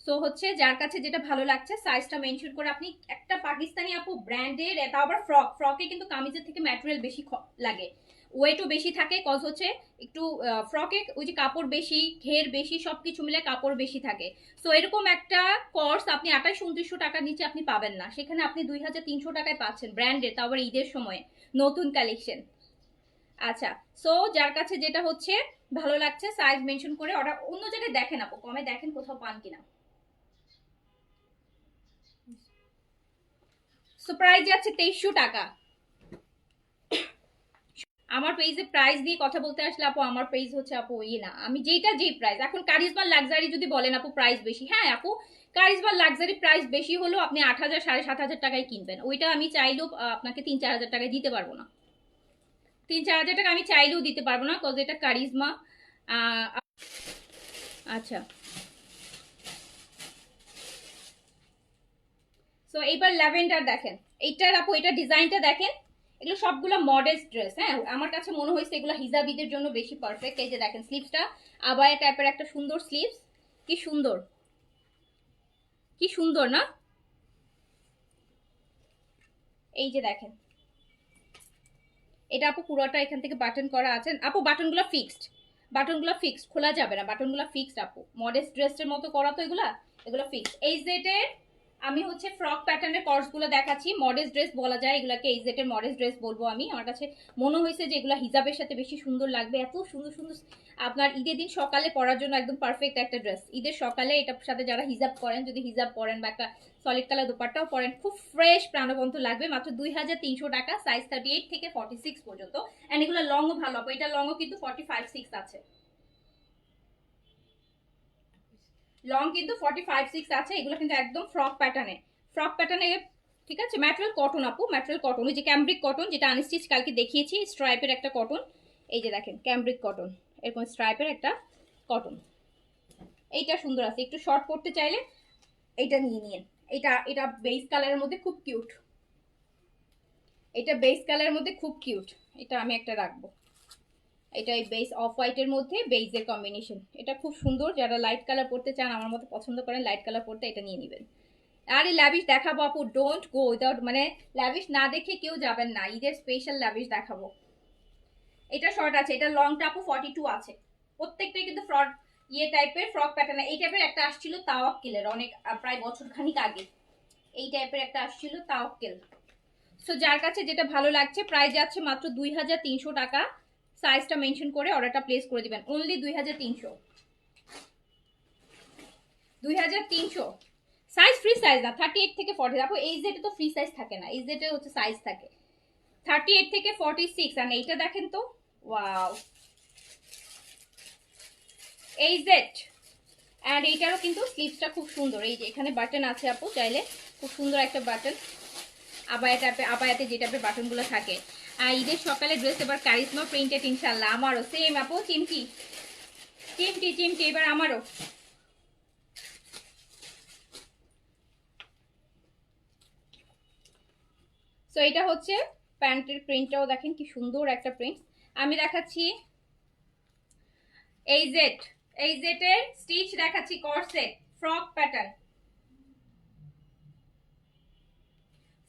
সো হচ্ছে যার কাছে যেটা ভালো লাগছে সাইজটা মেনশন করে আপনি একটা পাকিস্তানি আপু ব্র্যান্ডের, এটা আবার ফ্রকে কিন্তু কামিজের থেকে ম্যাটেরিয়াল বেশি লাগে, ওয়েটও বেশি থাকে, কজ হচ্ছে একটু ফ্রকে ওই যে কাপড় বেশি, ঘের বেশি, সবকিছু মিলে কাপড় বেশি থাকে। সো এরকম একটা কর্স আপনি 2800-2900 টাকার নিচে আপনি পাবেন না, সেখানে আপনি 2300 টাকায় পাচ্ছেন ব্র্যান্ডের, তাও আবার ঈদের সময় নতুন কালেকশন। আচ্ছা, সো যার কাছে যেটা হচ্ছে ভালো লাগছে সাইজ মেনশন করে অর্ডার, অন্য জায়গায় দেখেন আপু, কমে দেখেন কোথাও পান কিনা। সো প্রাইস যাচ্ছে 2300 টাকা। আমার পেজে প্রাইস দিয়ে কথা বলতে আসলে আপু আমার পেজ হচ্ছে আপু না, আমি যেটা যে প্রাইস, এখন কারিজমার লাক্সারি যদি বলেন আপু প্রাইস বেশি, হ্যাঁ আপু কারিজমার লাক্সারি প্রাইস বেশি হলেও আপনি 8000 7500 টাকায় কিনবেন, ওইটা আমি চাইলেও আপনাকে 3-4 হাজার টাকায় দিতে পারবো না, 3-4 হাজার টাকা আমি চাইলেও দিতে পারবো না, কজ এটা কারিজমা। আচ্ছা, সো এইবার ল্যাভেন্ডার দেখেন, এইটার আপু এটা ডিজাইনটা দেখেন, এগুলো সবগুলো মডেস্ট ড্রেস, হ্যাঁ আমার কাছে মনে হয়েছে এগুলো হিজাবিদের জন্য বেশি পারফেক্ট। এই যে দেখেন স্লিভসটা আবায়া টাইপের একটা সুন্দর স্লিভস, কি সুন্দর, কি সুন্দর না, এই যে দেখেন এটা আপু পুরোটা এখান থেকে বাটন করা আছে আপু, বাটনগুলো ফিক্সড, খোলা যাবে না, বাটনগুলো ফিক্সড আপু, মডেস্ট ড্রেসের মতো করা তো এগুলো ফিক্সড। এই যে আমি হচ্ছে ফ্রক প্যাটার্নের কর্সগুলো দেখাচ্ছি, মডেস্ট ড্রেস বলা যায় এগুলাকে, এইজেড এর মডেস্ট ড্রেস বলবো আমি। আমার কাছে মনে হয়েছে যে এগুলো হিজাবের সাথে বেশি সুন্দর লাগবে, এত সুন্দর সুন্দর। আপনার ঈদের দিন সকালে পরার জন্য একদম পারফেক্ট একটা ড্রেস। ঈদের সকালে এটার সাথে যারা হিজাব করেন, যদি হিজাব পরেন বা একটা সলিড কালার দোপাট্টাও পরেন, খুব ফ্রেশ প্রাণবন্ত লাগবে। মাত্র 2300 টাকা, সাইজ 38 থেকে 46 পর্যন্ত। এন্ড এগুলো লংও ভালো হবে, এটা লংও কিন্তু 45-6 আছে, লং কিন্তু 45-6 আছে। এগুলো কিন্তু একদম ফ্রক প্যাটার্নে, ফ্রক প্যাটার্নে, ঠিক আছে। ম্যাটেরিয়াল কটন আপু, ম্যাটেরিয়াল কটন, ওই যে ক্যামব্রিক কটন যেটা আনস্টিচ কালকে দেখিয়েছি, স্ট্রাইপের একটা কটন। এই যে দেখেন ক্যামব্রিক কটন, এরকম স্ট্রাইপের একটা কটন। এইটা সুন্দর আছে, একটু শর্ট পরতে চাইলে এইটা নিয়ে নিন। এটা এটা বেস কালারের মধ্যে খুব কিউট, এটা বেস কালারের মধ্যে খুব কিউট। এটা আমি একটা রাখবো, এটা এই বেস অফ হোয়াইটের মধ্যে বেইজের কম্বিনেশন, এটা খুব সুন্দর। যারা লাইট কালার পরতে চান, আমার মতো পছন্দ করেন লাইট কালার পরতে, এটা নিয়ে নেবেন। আরে ল্যাভিশ দেখাবো আপু, ডোন্ট গো উইদাউট, মানে ল্যাভিশ না দেখে কেউ যাবেন না, ঈদের স্পেশাল ল্যাভিশ দেখাবো। এটা শর্ট আছে, এটা লংটা আপু 42 আছে। প্রত্যেকটাই কিন্তু ফ্রক ইয়ে টাইপের ফ্রক প্যাটার্ন। এই টাইপের একটা আসছিল তাওয়াক্কেলের অনেক, প্রায় বছর খানিক আগে এই টাইপের একটা আসছিল তাওয়াক্কেল। সো যার কাছে যেটা ভালো লাগছে, প্রাইস যাচ্ছে মাত্র 2300 টাকা। সাইজটা মেনশন করে অর্ডারটা প্লেস করে দিবেন, অনলি 2300। 2300 সাইজ, ফ্রি সাইজ না, 38 থেকে 40। আপু এই জেটে তো ফ্রি সাইজ থাকে না, এই জেটে হচ্ছে সাইজ থাকে 38 থেকে 46। আর এইটা দেখেন তো, ওয়াও, এই জেট। অ্যান্ড এইটারও কিন্তু স্লিভসটা খুব সুন্দর, এই যে এখানে বাটন আছে আপু, চাইলে খুব সুন্দর একটা বাটন। আবায়াতে যে টাইপের বাটনগুলো থাকে। আর ঈদের সকালে ড্রেস এবার কারিজমা প্রিন্টেড ইনশাল্লাহ। আমারও সেম আপু, চিমটি চিমটি চিমটি, এবার আমারও। সো এটা হচ্ছে প্যান্টের প্রিন্টটাও দেখেন কি সুন্দর একটা প্রিন্ট। আমি দেখাচ্ছি এই জেট, এই জেটের স্টিচ দেখাচ্ছি, corset frock pattern,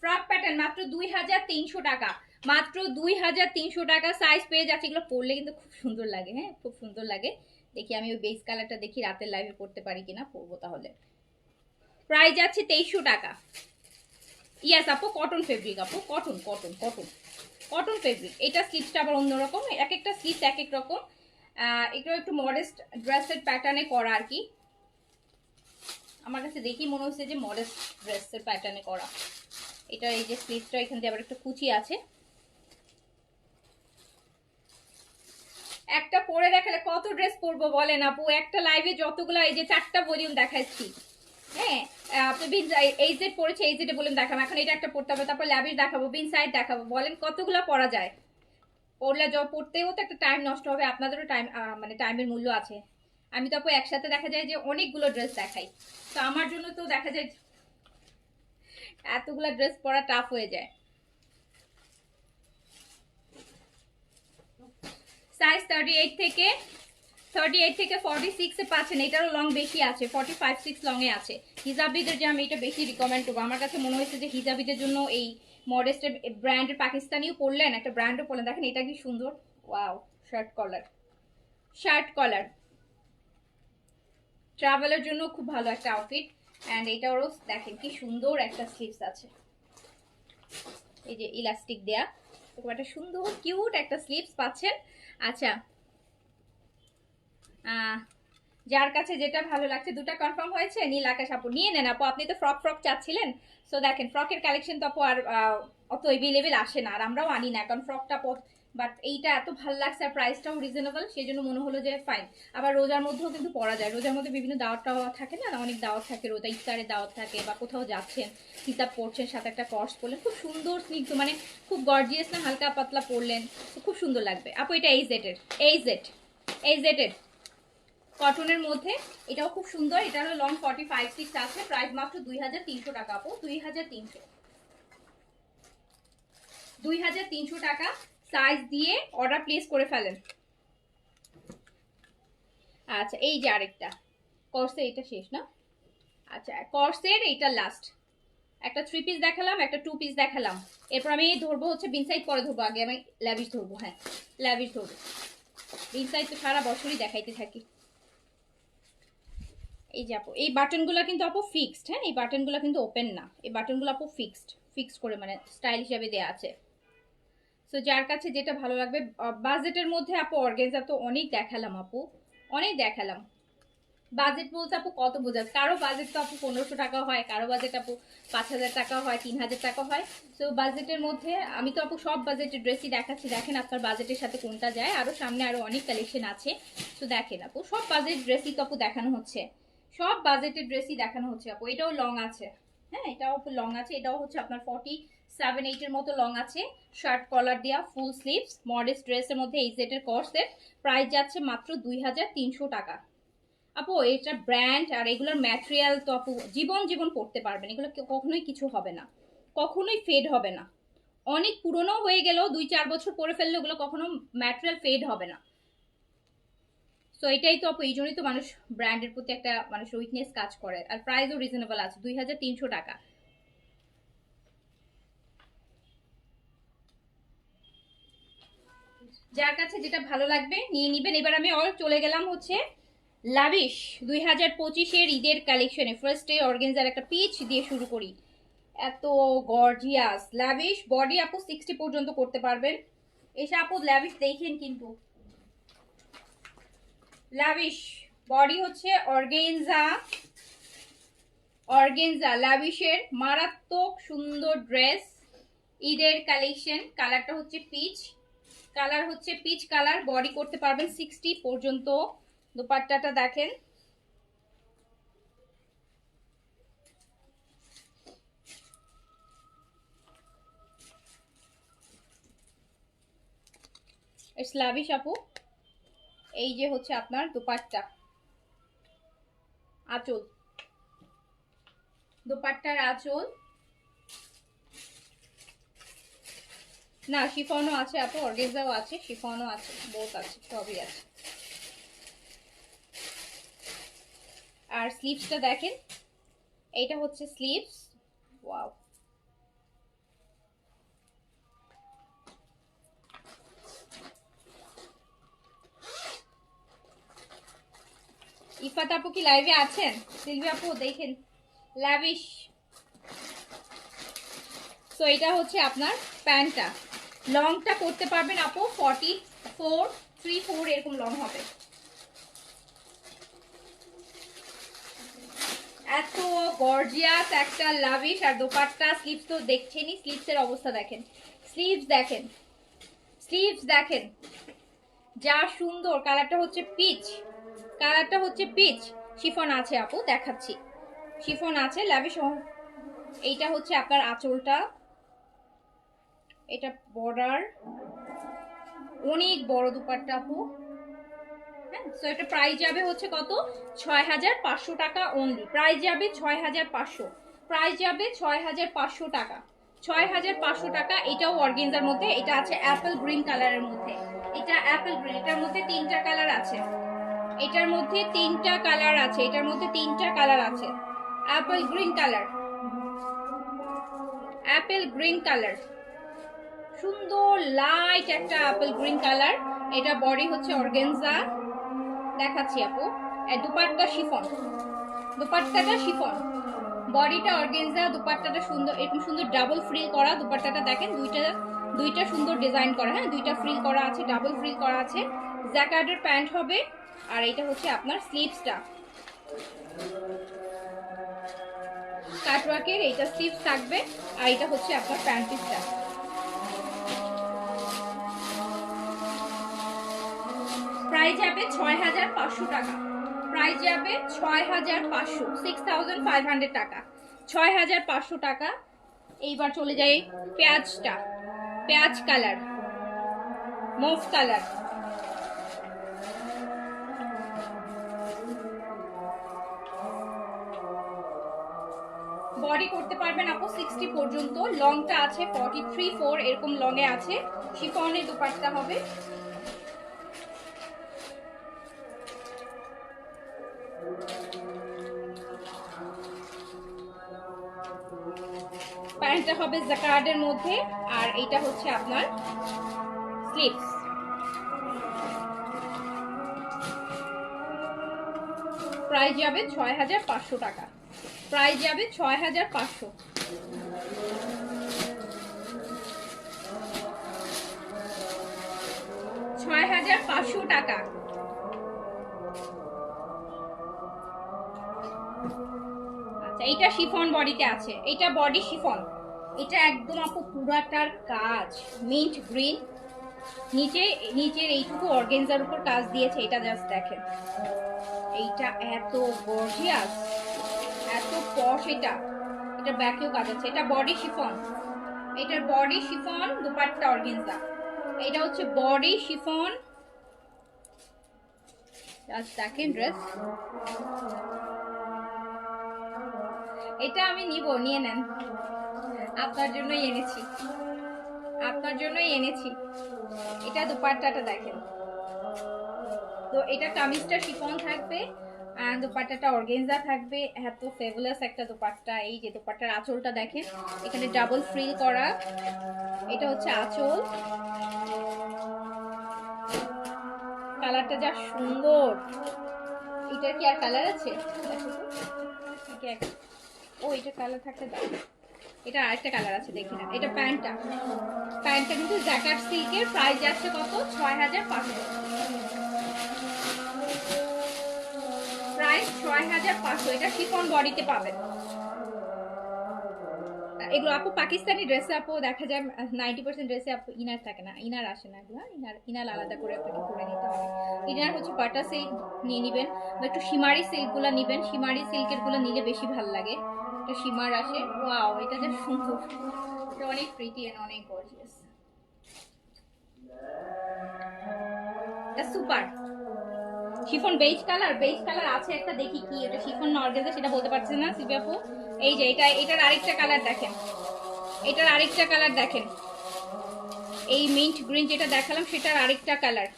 frock pattern মাত্র 2300 টাকা, মাত্র 2300 টাকা। সাইজ পেয়ে যাচ্ছে, এগুলো পরলে কিন্তু খুব সুন্দর লাগে, হ্যাঁ খুব সুন্দর লাগে। দেখি আমি ওই বেস কালারটা দেখি রাতের লাইভে পড়তে পারি কিনা, পরবো তাহলে। প্রাইস যাচ্ছে 2300 টাকা। ইয়াস আপু, কটন ফেব্রিক আপু, cotton cotton cotton cotton fabric. এটা স্লিভসটা আবার অন্যরকম, এক একটা স্লিভস এক এক রকম। এগুলো একটু মডেস্ট ড্রেসের প্যাটার্নে করা আর কি, আমার কাছে দেখি মনে হচ্ছে যে মডেস্ট ড্রেসের প্যাটার্নে করা। এটা এই যে স্লিভসটা, এখান দিয়ে আবার একটা কুচি আছে। একটা পরে দেখালে কত ড্রেস পরবো বলেন আপু, একটা লাইভে যতগুলো, এই যে 4টা ভলিউম দেখাচ্ছি, হ্যাঁ। আপনি এই জেড পড়েছে, এই জেডে বলেন দেখাবো, এখন এটা একটা পড়তে হবে, তারপর ল্যাবিশ দেখাবো, বিন সাইড দেখাবো, বলেন কতগুলো পরা যায়। পড়লে পড়তেও তো একটা টাইম নষ্ট হবে, আপনাদেরও টাইম, মানে টাইমের মূল্য আছে। আমি তো আপু একসাথে দেখা যায় যে অনেকগুলো ড্রেস দেখাই, তো আমার জন্য তো দেখা যায় এতগুলো ড্রেস পরা টাফ হয়ে যায়। সাইজ 38 থেকে 46 এ পাচ্ছেন, এটারও লং বেশি আছে, 45-6 লং এ আছে। হিজাবিদের যে আমি এটা বেশি রিকমেন্ড করবো, আমার কাছে মনে হয়েছে যে হিজাবিদের জন্য এই মডেস্টের ব্র্যান্ডের পাকিস্তানিও পরলেন, একটা ব্র্যান্ডও পরলেন, দেখেন এটা কি সুন্দর, wow. Shirt collar, shirt collar ট্রাভেলের জন্য খুব ভালো একটা আউটফিট। অ্যান্ড এটারও দেখেন কি সুন্দর একটা স্লিভস আছে, এই যে ইলাস্টিক দেয়া, এরকম একটা সুন্দর কিউট একটা স্লিভস পাচ্ছেন। আচ্ছা, যার কাছে যেটা ভালো লাগছে, দুটো কনফার্ম হয়েছে, নীল আকাশ আপু নিয়ে নেন আপু, আপনি তো ফ্রক ফ্রক চাচ্ছিলেন। সো দেখেন ফ্রকের কালেকশন তো আপু আর অত এভেলেবেল আসে না, আর আমরাও আনি না, কারণ ফ্রকটা বাট এইটা এত ভালো লাগছে আর প্রাইসটাও রিজনেবল, সেই জন্য মনে হলো যে ফাইন। আবার রোজার মধ্যেও কিন্তু পরা যায়, রোজার মধ্যে বিভিন্ন দাওয়াত টাওয়াত থাকে না, অনেক দাওয়াত থাকে, রোজা ইফতারের দাওয়াত থাকে, বা কোথাও যাচ্ছেন হিসাব পড়ছেন, সাথে একটা কর্স পরলেন, খুব সুন্দর স্নিগ্ধ, মানে খুব গর্জিয়াস না, হালকা পাতলা পরলেন, খুব সুন্দর লাগবে আপু। এটা এই জেটের কটনের মধ্যে, এটাও খুব সুন্দর, এটা হলো লং 45-6 আছে, প্রাইস মাত্র 2300 টাকা আপু, 2300 টাকা। সাইজ দিয়ে অর্ডার প্লেস করে ফেলেন। আচ্ছা, এই যে আরেকটা কর্সের, এটা শেষ না? আচ্ছা, কর্সের এইটা লাস্ট, একটা 3 পিস দেখালাম, একটা 2 পিস দেখালাম, এরপর আমি ধরবো হচ্ছে বিনসাইড, পরে ধরবো, আগে আমি ল্যাভিশ ধরবো। হ্যাঁ, ল্যাভিশ ধরবো, বিনসাইড তো সারা বছরই দেখাইতে থাকি। এই যে আপু এই বাটনগুলো কিন্তু আপু ফিক্সড, হ্যাঁ এই বাটনগুলো কিন্তু ওপেন না, এই বাটনগুলো আপু ফিক্সড করে মানে স্টাইল হিসাবে দেওয়া আছে। সো যার কাছে যেটা ভালো লাগবে। বাজেটের মধ্যে আপু অর্গানজা তো অনেক দেখালাম আপু, অনেক দেখালাম। বাজেট বলতে আপু কত বোঝাচ্ছে, কারো বাজেট তো আপু 1500 টাকা হয়, কারো বাজেট আপু 5000 টাকা হয়, 3000 টাকা হয়। তো বাজেটের মধ্যে আমি তো আপু সব বাজেটের ড্রেসই দেখাচ্ছি, দেখেন আপনার বাজেটের সাথে কোনটা যায়। আরো সামনে আরো অনেক কালেকশন আছে, তো দেখেন আপু সব বাজেট ড্রেসই তো আপু দেখানো হচ্ছে, সব বাজেটের ড্রেসই দেখানো হচ্ছে আপু। এটাও লং আছে, হ্যাঁ এটাও আপু লং আছে, এটাও হচ্ছে আপনার 47-8 এর মতো লং আছে, শার্ট কলার দেওয়া, ফুল স্লিভস, মডেস্ট ড্রেসের মধ্যে এই সেটের কস্টের প্রাইস যাচ্ছে মাত্র 2300 টাকা। আপু এটা ব্র্যান্ড আর এগুলোর ম্যাটেরিয়াল তো আপু জীবন জীবন পড়তে পারবেন, এগুলো কখনোই কিছু হবে না, কখনোই ফেড হবে না। অনেক পুরনো হয়ে গেলেও 2-4 বছর পরে ফেললে ওগুলো কখনো ম্যাটেরিয়াল ফেড হবে না। সো এটাই তো আপু, এই জন্যই তো মানুষ ব্র্যান্ডের প্রতি একটা মানুষ উইকনেস কাজ করে। আর প্রাইসও রিজনেবল আছে, 2300 টাকা। যার কাছে যেটা ভালো লাগবে নিয়ে নিবেন। এবার আমি চলে গেলাম হচ্ছে লাভিশ 2025-এর ঈদের কালেকশনে। ফার্স্টে অর্গানজার একটা পিচ দিয়ে শুরু করি, এত গর্জিয়াস লাভিশ। বডি আপু 60 পর্যন্ত করতে পারবেন। এসে আপু লাভিশ দেখেন, কিন্তু লাভিশ বডি হচ্ছে অর্গেনজা লাভিশের মারাত্মক সুন্দর ড্রেস, ঈদের কালেকশন। কালারটা হচ্ছে পিচ কালার, বডি করতে পারবেন 60 পর্যন্ত। দোপাট্টাটা দেখেন, লাভিশ আপু। এই যে হচ্ছে আপনার দোপাট্টা, আঁচল, দোপাট্টার আঁচল না, শিফনও আছে আপু, অর্গেনজাও আছে, শিফনও আছে, বোথ আছে, সবই আছে। আর স্লিভসটা দেখেন, এইটা হচ্ছে স্লিভস, ওয়াও। ইফাত আপু কি লাইভে আছেন? সিলভি আপু দেখেন লাভিশ। সো এটা হচ্ছে আপনার প্যান্টটা, লংটা করতে পারবেন আপু 44-34 এরকম লং হবে। এত গর্জিয়াস একটা লাভিশ। আর দোপাট্টা স্লিভস তো দেখছেনই, স্লিভসের অবস্থা দেখেন, স্লিভস দেখেন যা সুন্দর। কালারটা হচ্ছে পিচ, শিফন আছে আপু, দেখাচ্ছি, শিফন আছে লাভিশ। এইটা হচ্ছে আপনার আঁচলটা, এটা বর্ডার, অনেক বড় দুপাট্টা আপু। হ্যাঁ, সো এটা প্রাইস যাবে হচ্ছে কত? 6500 টাকা অনলি। প্রাইস যাবে 6500, প্রাইস যাবে 6500 টাকা, 6500 টাকা। এটাও অর্গেনজার মধ্যে, এটা আছে অ্যাপেল গ্রিন কালারের মধ্যে, এটা অ্যাপেল গ্রিন, এটার মধ্যে 3টা কালার আছে, এটার মধ্যে 3টা কালার আছে, এটার মধ্যে 3টা কালার আছে। অ্যাপেল গ্রিন কালার, সুন্দর লাইট একটা অ্যাপেল গ্রিন কালার। এটা বডি হচ্ছে অর্গানজা, দেখাচ্ছি আপু। দুপাট্টাটা শিফন, বডিটা অর্গানজা, দুপাট্টাটা সুন্দর, এরকম সুন্দর ডাবল ফ্রিল করা দুপাট্টাটা দেখেন, দুইটা সুন্দর ডিজাইন করা, হ্যাঁ দুইটা ফ্রিল করা আছে, ডাবল ফ্রিল করা আছে। জ্যাকার্ডের প্যান্ট হবে। আর এটা হচ্ছে আপনার স্লিভসটা, কাটওয়ার্কের, এইটা স্লিভস থাকবে। আর এটা হচ্ছে আপনার প্যান্ট পিসটা। প্রাইস যাবে 6500 টাকা, প্রাইস যাবে 6500, 6500 টাকা, 6500 টাকা। এইবার চলে যাই পেঁয়াজ কালার, মুভ কালার। বডি করতে পারবেন আপু 60 পর্যন্ত, লংটা আছে 43-4 এরকম লংয়ে আছে। শিফনের দোপাট্টা হবে, প্যান্টটা হবে জ্যাকার্ডের মধ্যে। আর এইটা হচ্ছে আপনার স্লিভস। প্রাইস যাবে 6500 টাকা, প্রাইস যাবে 6500। 6500 টাকা। আচ্ছা এইটা শিফন বডিতে আছে, এটা বডি শিফন, এটা একদম আপু পুরাটার কাজ মিন্ট গ্রিন, নিচে নিচের এইটুকু অর্গানজার উপর কাজ দিয়েছে, এটা জাস্ট দেখেন, এইটা এত গর্জিয়াস, এত পশ, এটা এটা ব্যাকেও কাজ আছে, এটা বডি শিফন, এটার বডি শিফন, দুপাট্টা অর্গানজা, এটা হচ্ছে বডি শিফন, জাস্ট দেখেন ড্রেস, এটা আমি নিব, নিয়ে নেন, আপনার জন্যই এনেছি, আপনার জন্যই এনেছি। এটা দুপাট্টাটা দেখেন, তো এটা কামিজটা শিফন থাকবে আর দুপাট্টাটা অর্গানজা থাকবে, এত ফেবুলাস একটা দুপাট্টা। এই যে দুপাট্টার আঁচলটা দেখেন, এখানে ডাবল ফ্রিল করা, এটা হচ্ছে আঁচল, কালারটা যা সুন্দর। এটার কি আর কালার আছে? ও এটা কালার থাকতে দাও, এটা আরেকটা কালার আছে দেখি না। এটা প্যান্টটা, প্যান্টটা কিন্তু জ্যাকেট সিল্কের, প্রাইস যাচ্ছে কত? 6500, প্রাইস 6500। এটা শিফন বডিতে পাবেন। এগুলো আপু পাকিস্তানি ড্রেসে আপু দেখা যায় 90% ড্রেসে আপু ইনার থাকে না, ইনার আসে না, এগুলো ইনার ইনার আলাদা করে আপনাকে করে নিতে হবে। ইনার হচ্ছে বাটা সিল্ক নিয়ে নেবেন, বা একটু শিমারি সিল্কগুলো নেবেন, শিমারি সিল্কের গুলো নিলে বেশি ভালো লাগে, একটা শিমার আসে। ওয়াও এটা যে সুন্দর, এটা অনেক প্রিটি এন্ড অনেক গর্জিয়াস, এটা super chiffon beige colour, beige colour আছে একটা, দেখি কি এটা শিফন না অর্গানজা সেটা বলতে পারছি না সিবি আপু। এই যে এটা, এটার আরেকটা কালার দেখেন, এটার আরেকটা কালার দেখেন, এই মিন্ট গ্রিন যেটা দেখালাম সেটার আরেকটা কালার,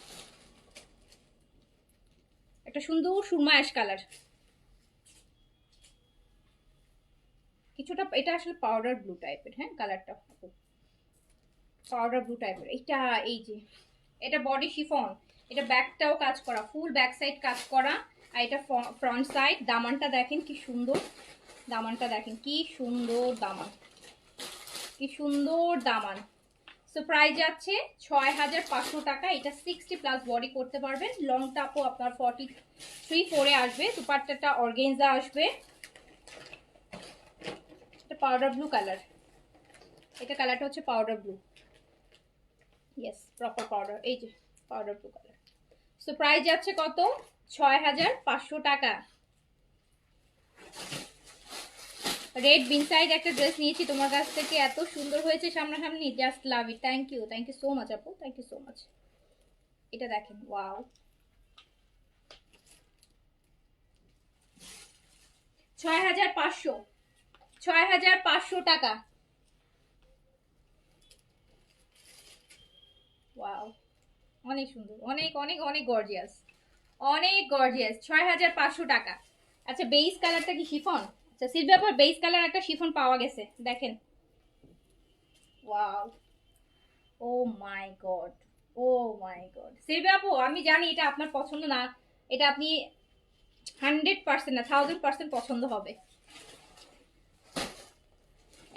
একটা সুন্দর সুরমা অ্যাশ কালার, কিছুটা এটা আসলে পাউডার ব্লু টাইপের, হ্যাঁ কালারটা পাউডার ব্লু টাইপের। এটা এই যে এটা বডি শিফন, এটা ব্যাকটাও কাজ করা, ফুল ব্যাক সাইড কাজ করা, আর এটা ফ্রন্ট সাইড। দামানটা দেখেন কি সুন্দর, দামানটা দেখেন কি সুন্দর দামান, কি সুন্দর দামান। সো প্রাইস যাচ্ছে 6500 টাকা। এটা 60+ বডি করতে পারবেন, লং টাপও আপনার 43-4 আসবে, দুপাট্টাটা অর্গানজা আসবে। এটা পাউডার ব্লু কালার, এটা কালারটা হচ্ছে powder blue, yes proper powder, এই যে powder blue colour. So price যাচ্ছে কত? 6500 টাকা। রেড বিনসাইড একটা ড্রেস নিয়েছি তোমার কাছ থেকে, এত সুন্দর হয়েছে সামনাসামনি, just love it. Thank you so much আপু, থ্যাংক ইউ সো মাচ। এটা দেখেন, ওয়াও 6500, 6500 টাকা। ওয়াও অনেক সুন্দর, অনেক অনেক অনেক গর্জিয়াস, অনেক গর্জিয়াস। 6500 টাকা। আচ্ছা বেস কালারটা কি শিফন? আচ্ছা সিলভার পর বেস কালার একটা শিফন পাওয়া গেছে, দেখেন, ওয়াও, ও মাই গড, ও মাই গড। সিলভা আপু আমি জানি এটা আপনার পছন্দ না, এটা আপনি 100% না 1000% পছন্দ হবে।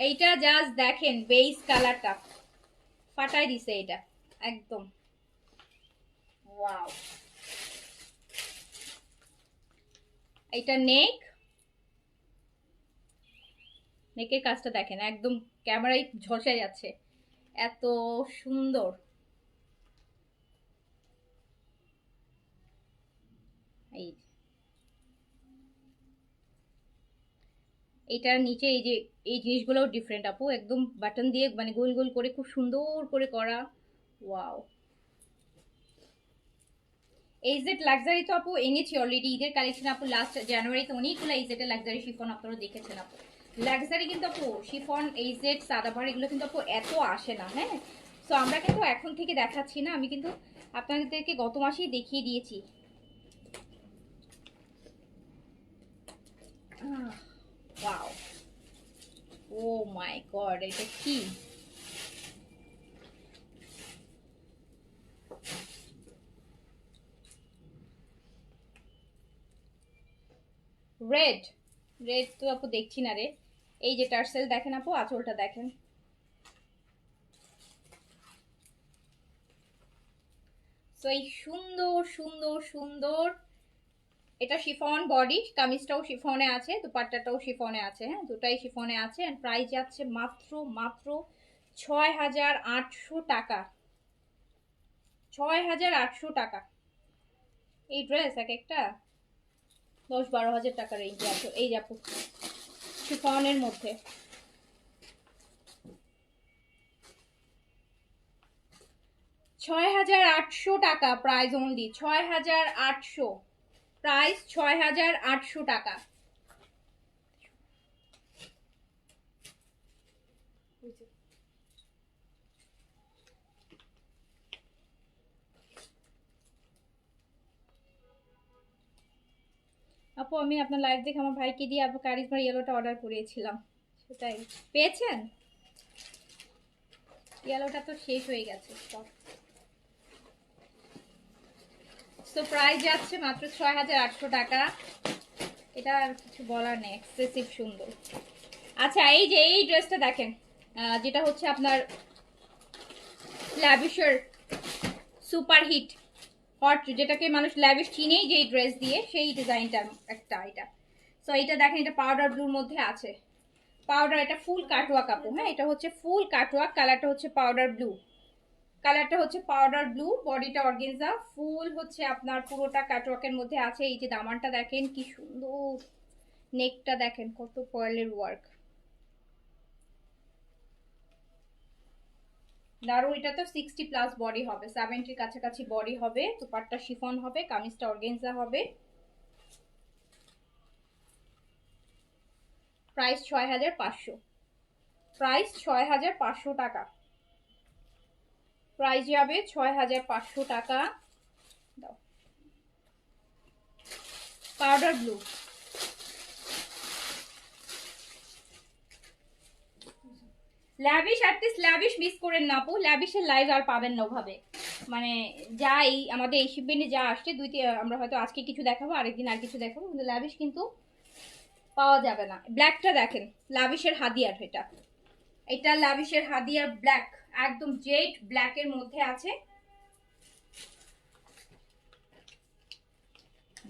এইটা জাস্ট দেখেন, বেস কালারটা ফাটাই দিছে এটা একদম, ওয়াও। এটা নেক, নেকের কাজটা দেখেন, একদম ক্যামেরায় ঝলসে যাচ্ছে, এত সুন্দর। এই এটার নিচে এই যে এই জিনিসগুলোও ডিফারেন্ট আপু, একদম বাটন দিয়ে মানে গোল গোল করে খুব সুন্দর করে করা, ওয়াও। এইজেড লাক্সারি তো আপু এনেছি অলরেডি, ঈদের কালেকশন আপু লাস্ট জানুয়ারিতে অনেকগুলো এইজেডের লাক্সারি শিফন আপনারা দেখেছেন আপু। লাক্সারি কিন্তু আপু শিফন এইজেড সাদাবার এগুলো কিন্তু আপু এত আসে না, হ্যাঁ। সো আমরা কিন্তু এখন থেকে দেখাচ্ছি না, আমি কিন্তু আপনাদেরকে গত মাসেই দেখিয়ে দিয়েছি। ওয়াও, ও মাই গড, এটা কি রেড, রেড তো আপু দেখছি না রে। এই যে টার্সেল দেখেন আপু, আঁচলটা দেখেন। তো এই সুন্দর সুন্দর সুন্দর, এটা শিফন বডি, কামিজটাও শিফনে আছে, দুপাট্টাটাও শিফনে আছে, হ্যাঁ দুটাই শিফনে আছে। এন্ড প্রাইস যাচ্ছে মাত্র মাত্র ৬,৮০০ টাকা। ৬,৮০০ টাকা। এই ড্রেস এক একটা ১০-১২ হাজার টাকার রেঞ্জে আছে। এই যে আপু শিফনের মধ্যে ৬,৮০০ টাকা প্রাইস অনলি। ৬,৮০০ প্রাইস, ৬,৮০০ টাকা। আপু আমি আপনার লাইভ দেখে আমার ভাইকে দিয়ে আপু কারিজমার ইয়েলোটা অর্ডার করিয়েছিলাম, সেটাই পেয়েছেন? ইয়েলোটা তো শেষ হয়ে গেছে স্টক। সো প্রাইস যাচ্ছে মাত্র ৬,৮০০ টাকা। এটা আর কিছু বলার নেই, এক্সেসিভ সুন্দর। আচ্ছা এই যে এই ড্রেসটা দেখেন, যেটা হচ্ছে আপনার ল্যাভিশের সুপার হিট হট, যেটাকে মানুষ ল্যাভিশ চিনেই যেই ড্রেস দিয়ে, সেই ডিজাইনটা একটা এটা। সো এটা দেখেন, এটা পাউডার ব্লুর মধ্যে আছে। পাউডার, এটা ফুল কাটওয়ার্ক আপু, হ্যাঁ এটা হচ্ছে ফুল কাটওয়ার্ক। কালারটা হচ্ছে পাউডার ব্লু, কালারটা হচ্ছে পাউডার ব্লু। বডিটা অর্গেনজা, ফুল হচ্ছে আপনার পুরোটা কাটওয়ার্কের মধ্যে আছে। এই যে দামানটা দেখেন কি সুন্দর, নেকটা দেখেন কত পার্লের ওয়ার্ক, দারুন। এটা তো 60+ বডি হবে, 70-র কাছাকাছি বডি হবে। দুপাট্টা শিফন হবে, কামিজটা অর্গেনজা হবে। প্রাইস ৬,৫০০, প্রাইস ৬,৫০০ টাকা। প্রাইস যাবে ৬,৫০০ টাকা। দাও powder blue, lavish artist lavish miss করেন না আপু, ল্যাভিশের লাইভ আর পাবেন না ওভাবে। মানে যা এই আমাদের এই শিপমেন্টে যা আসছে, আমরা হয়তো আজকে কিছু দেখাবো, আরেকদিন আর কিছু দেখাবো, কিন্তু ল্যাভিশ কিন্তু পাওয়া যাবে না। ব্ল্যাকটা দেখেন, ল্যাভিশের হাদিয়ার, এটা এটা ল্যাভিশের হাদিয়ার ব্ল্যাক, একদম জেড ব্ল্যাকের মধ্যে আছে।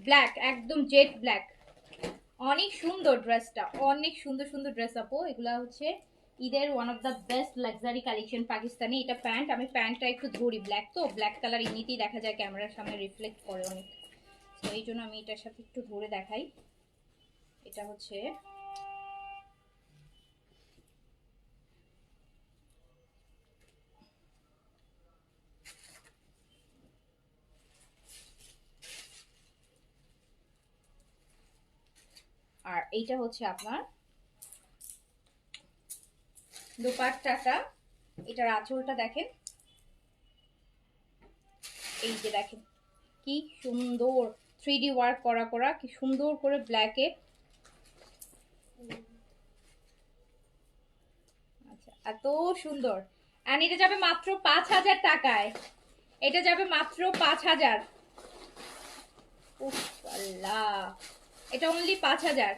ব্ল্যাক, একদম জেড ব্ল্যাক। অনেক সুন্দর ড্রেসটা, অনেক সুন্দর সুন্দর ড্রেস আপু। এগুলা হচ্ছে ঈদের one of the best luxury collection Pakistani. এটা প্যান্ট, আমি প্যান্টটা একটু ধরি, ব্ল্যাক তো ব্ল্যাক কালার এমনিতেই দেখা যায় ক্যামেরার সামনে রিফ্লেক্ট করে অনেক, তো এই জন্য আমি এটার সাথে একটু ধরে দেখাই। এটা হচ্ছে আর এইটা হচ্ছে আপনার দুপাট্টাটা। এটার আঁচলটা দেখেন, এই যে দেখেন কি সুন্দর 3D ওয়ার্ক করা করা, কি সুন্দর করে ব্ল্যাকে। আচ্ছা এত সুন্দর। আর এটা যাবে মাত্র ৫,০০০ টাকায়, এটা যাবে মাত্র ৫,০০০। উফ আল্লাহ, এটা অনলি ৫,০০০।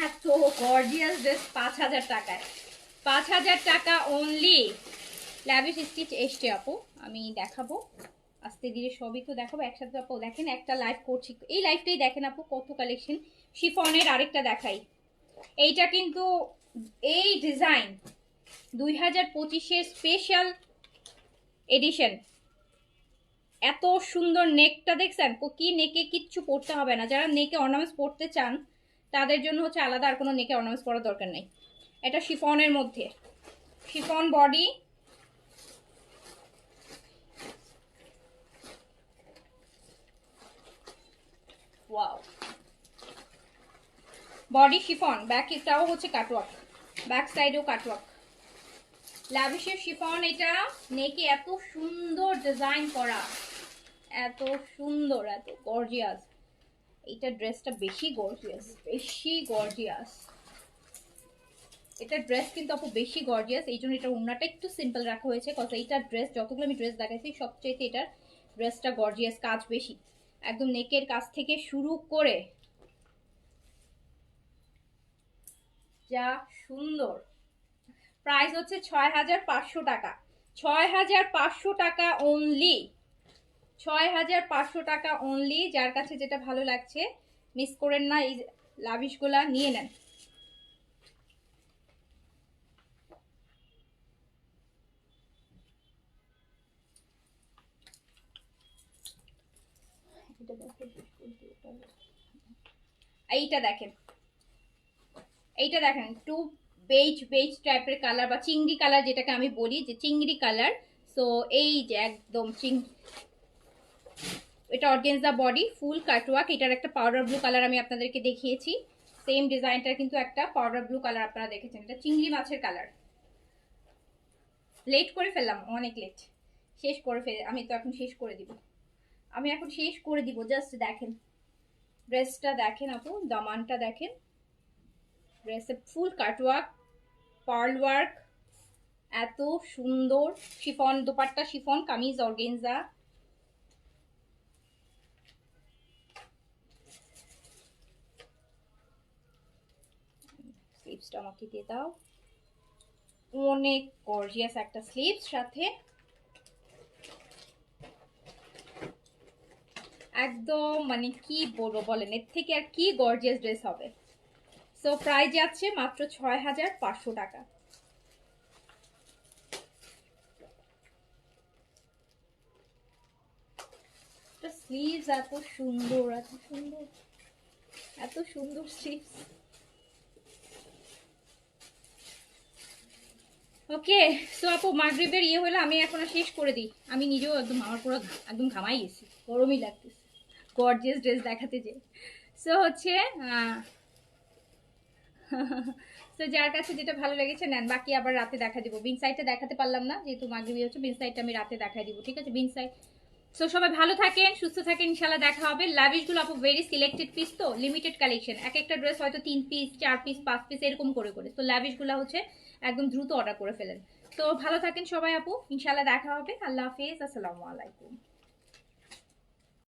এত গর্জিয়াস ড্রেস ৫,০০০ টাকায়, ৫,০০০ টাকা অনলি। ল্যাভিশ স্টিচ এসছে আপু, আমি দেখাবো আস্তে ধীরে, সবই তো দেখাবো একসাথে আপু। দেখেন একটা লাইভ করছি, এই লাইভটাই দেখেন আপু কত কালেকশন। শিফনের আরেকটা দেখাই, এইটা কিন্তু এই ডিজাইন 2025-এর স্পেশাল এডিশন। এত সুন্দর নেকটা দেখছেন, কি নেকে কিচ্ছু পড়তে হবে না। যারা নেকে অর্নামেন্টস পড়তে চান তাদের জন্য হচ্ছে আলাদা আর কোনো নেকে অর্নামেন্টস পরার দরকার নেই। এটা শিফনের মধ্যে, chiffon body, wow body chiffon, ব্যাকটাও হচ্ছে কাটওয়ার্ক, ব্যাক সাইডেও কাটওয়ার্ক। ল্যাভিশের শিফন, এটা নেকে এত সুন্দর ডিজাইন করা, এত সুন্দর, এত গর্জিয়াস। এইটা ড্রেসটা বেশি গর্জিয়াস, বেশি গর্জিয়াস। এটা ড্রেস কিন্তু আপু বেশি গর্জিয়াস, এই জন্য এটা ওড়নাটা একটু সিম্পল রাখা হয়েছে। কজ এইটার ড্রেস যতগুলো আমি ড্রেস দেখাইছি সবচেয়ে এটার ড্রেসটা গর্জিয়াস, কাজ বেশি, একদম নেকের কাজ থেকে শুরু করে যা সুন্দর। প্রাইস হচ্ছে 6500 টাকা, 6500 টাকা অনলি, 6500 টাকা অনলি। যার কাছে যেটা ভালো লাগছে মিস করেন না, এই লাভিশগুলা নিয়ে নেন। এইটা দেখেন, এইটা দেখেন একটু বেজ বেজ টাইপের কালার বা চিংড়ি কালার যেটাকে আমি বলি, যে চিংড়ি কালার। সো এই যে একদম এটা অর্গেনজা বডি, ফুল কাটওয়ার্ক। এটার একটা পাউডার ব্লু কালার আমি আপনাদেরকে দেখিয়েছি, সেম ডিজাইনটার কিন্তু একটা পাউডার ব্লু কালার আপনারা দেখেছেন। এটা চিংড়ি মাছের কালার। লেট করে ফেললাম, অনেক লেট, শেষ করে আমি তো এখন শেষ করে দিব, আমি এখন শেষ করে দিব। জাস্ট দেখেন ড্রেসটা, দেখেন আপু দামানটা দেখেন, ড্রেসে ফুল কাটওয়ার্ক, পার্ল ওয়ার্ক, এত সুন্দর। Chiffon dupatta, chiffon kameez organza. স্লিভসটা আমাকে দিয়ে দাও, অনেক গর্জিয়াস একটা স্লিভস সাথে, একদম মানে কি বলবো বলেন, এর থেকে আর কি গর্জিয়াস ড্রেস হবে। সো প্রাইস যাচ্ছে মাত্র 6500 টাকা। স্লিভস এত সুন্দর, এত সুন্দর, এত সুন্দর স্লিভস। ওকে, সো আপু মাগরিবের ইয়ে হলো, আমি এখন আর শেষ করে দিই। আমি নিজেও একদম আমার পুরো একদম ঘামাই গেছি, গরমই লাগতেছে গর্জিয়াস ড্রেস দেখাতে যে। সো হচ্ছে তো যার কাছে যেটা ভালো লেগেছে নেন, বাকি আবার রাতে দেখা দিব। বিন সাইডটা দেখাতে পারলাম না যেহেতু মাগরিবি হচ্ছে, বিন সাইডটা আমি রাতে দেখাই দিব, ঠিক আছে? বিন সাইড। সো সবাই ভালো থাকেন, সুস্থ থাকেন, ইনশাল্লাহ দেখা হবে। লাভিশগুলো আপু ভেরি সিলেক্টেড পিস, তো লিমিটেড কালেকশন, এক একটা ড্রেস হয়তো 3 পিস 4 পিস 5 পিস এরকম করে করে। তো লাভিশগুলো হচ্ছে একদম দ্রুত অর্ডার করে ফেলেন। তো ভালো থাকেন সবাই আপু, ইনশাল্লাহ দেখা হবে। আল্লাহ হাফেজ, আসসালামু আলাইকুম।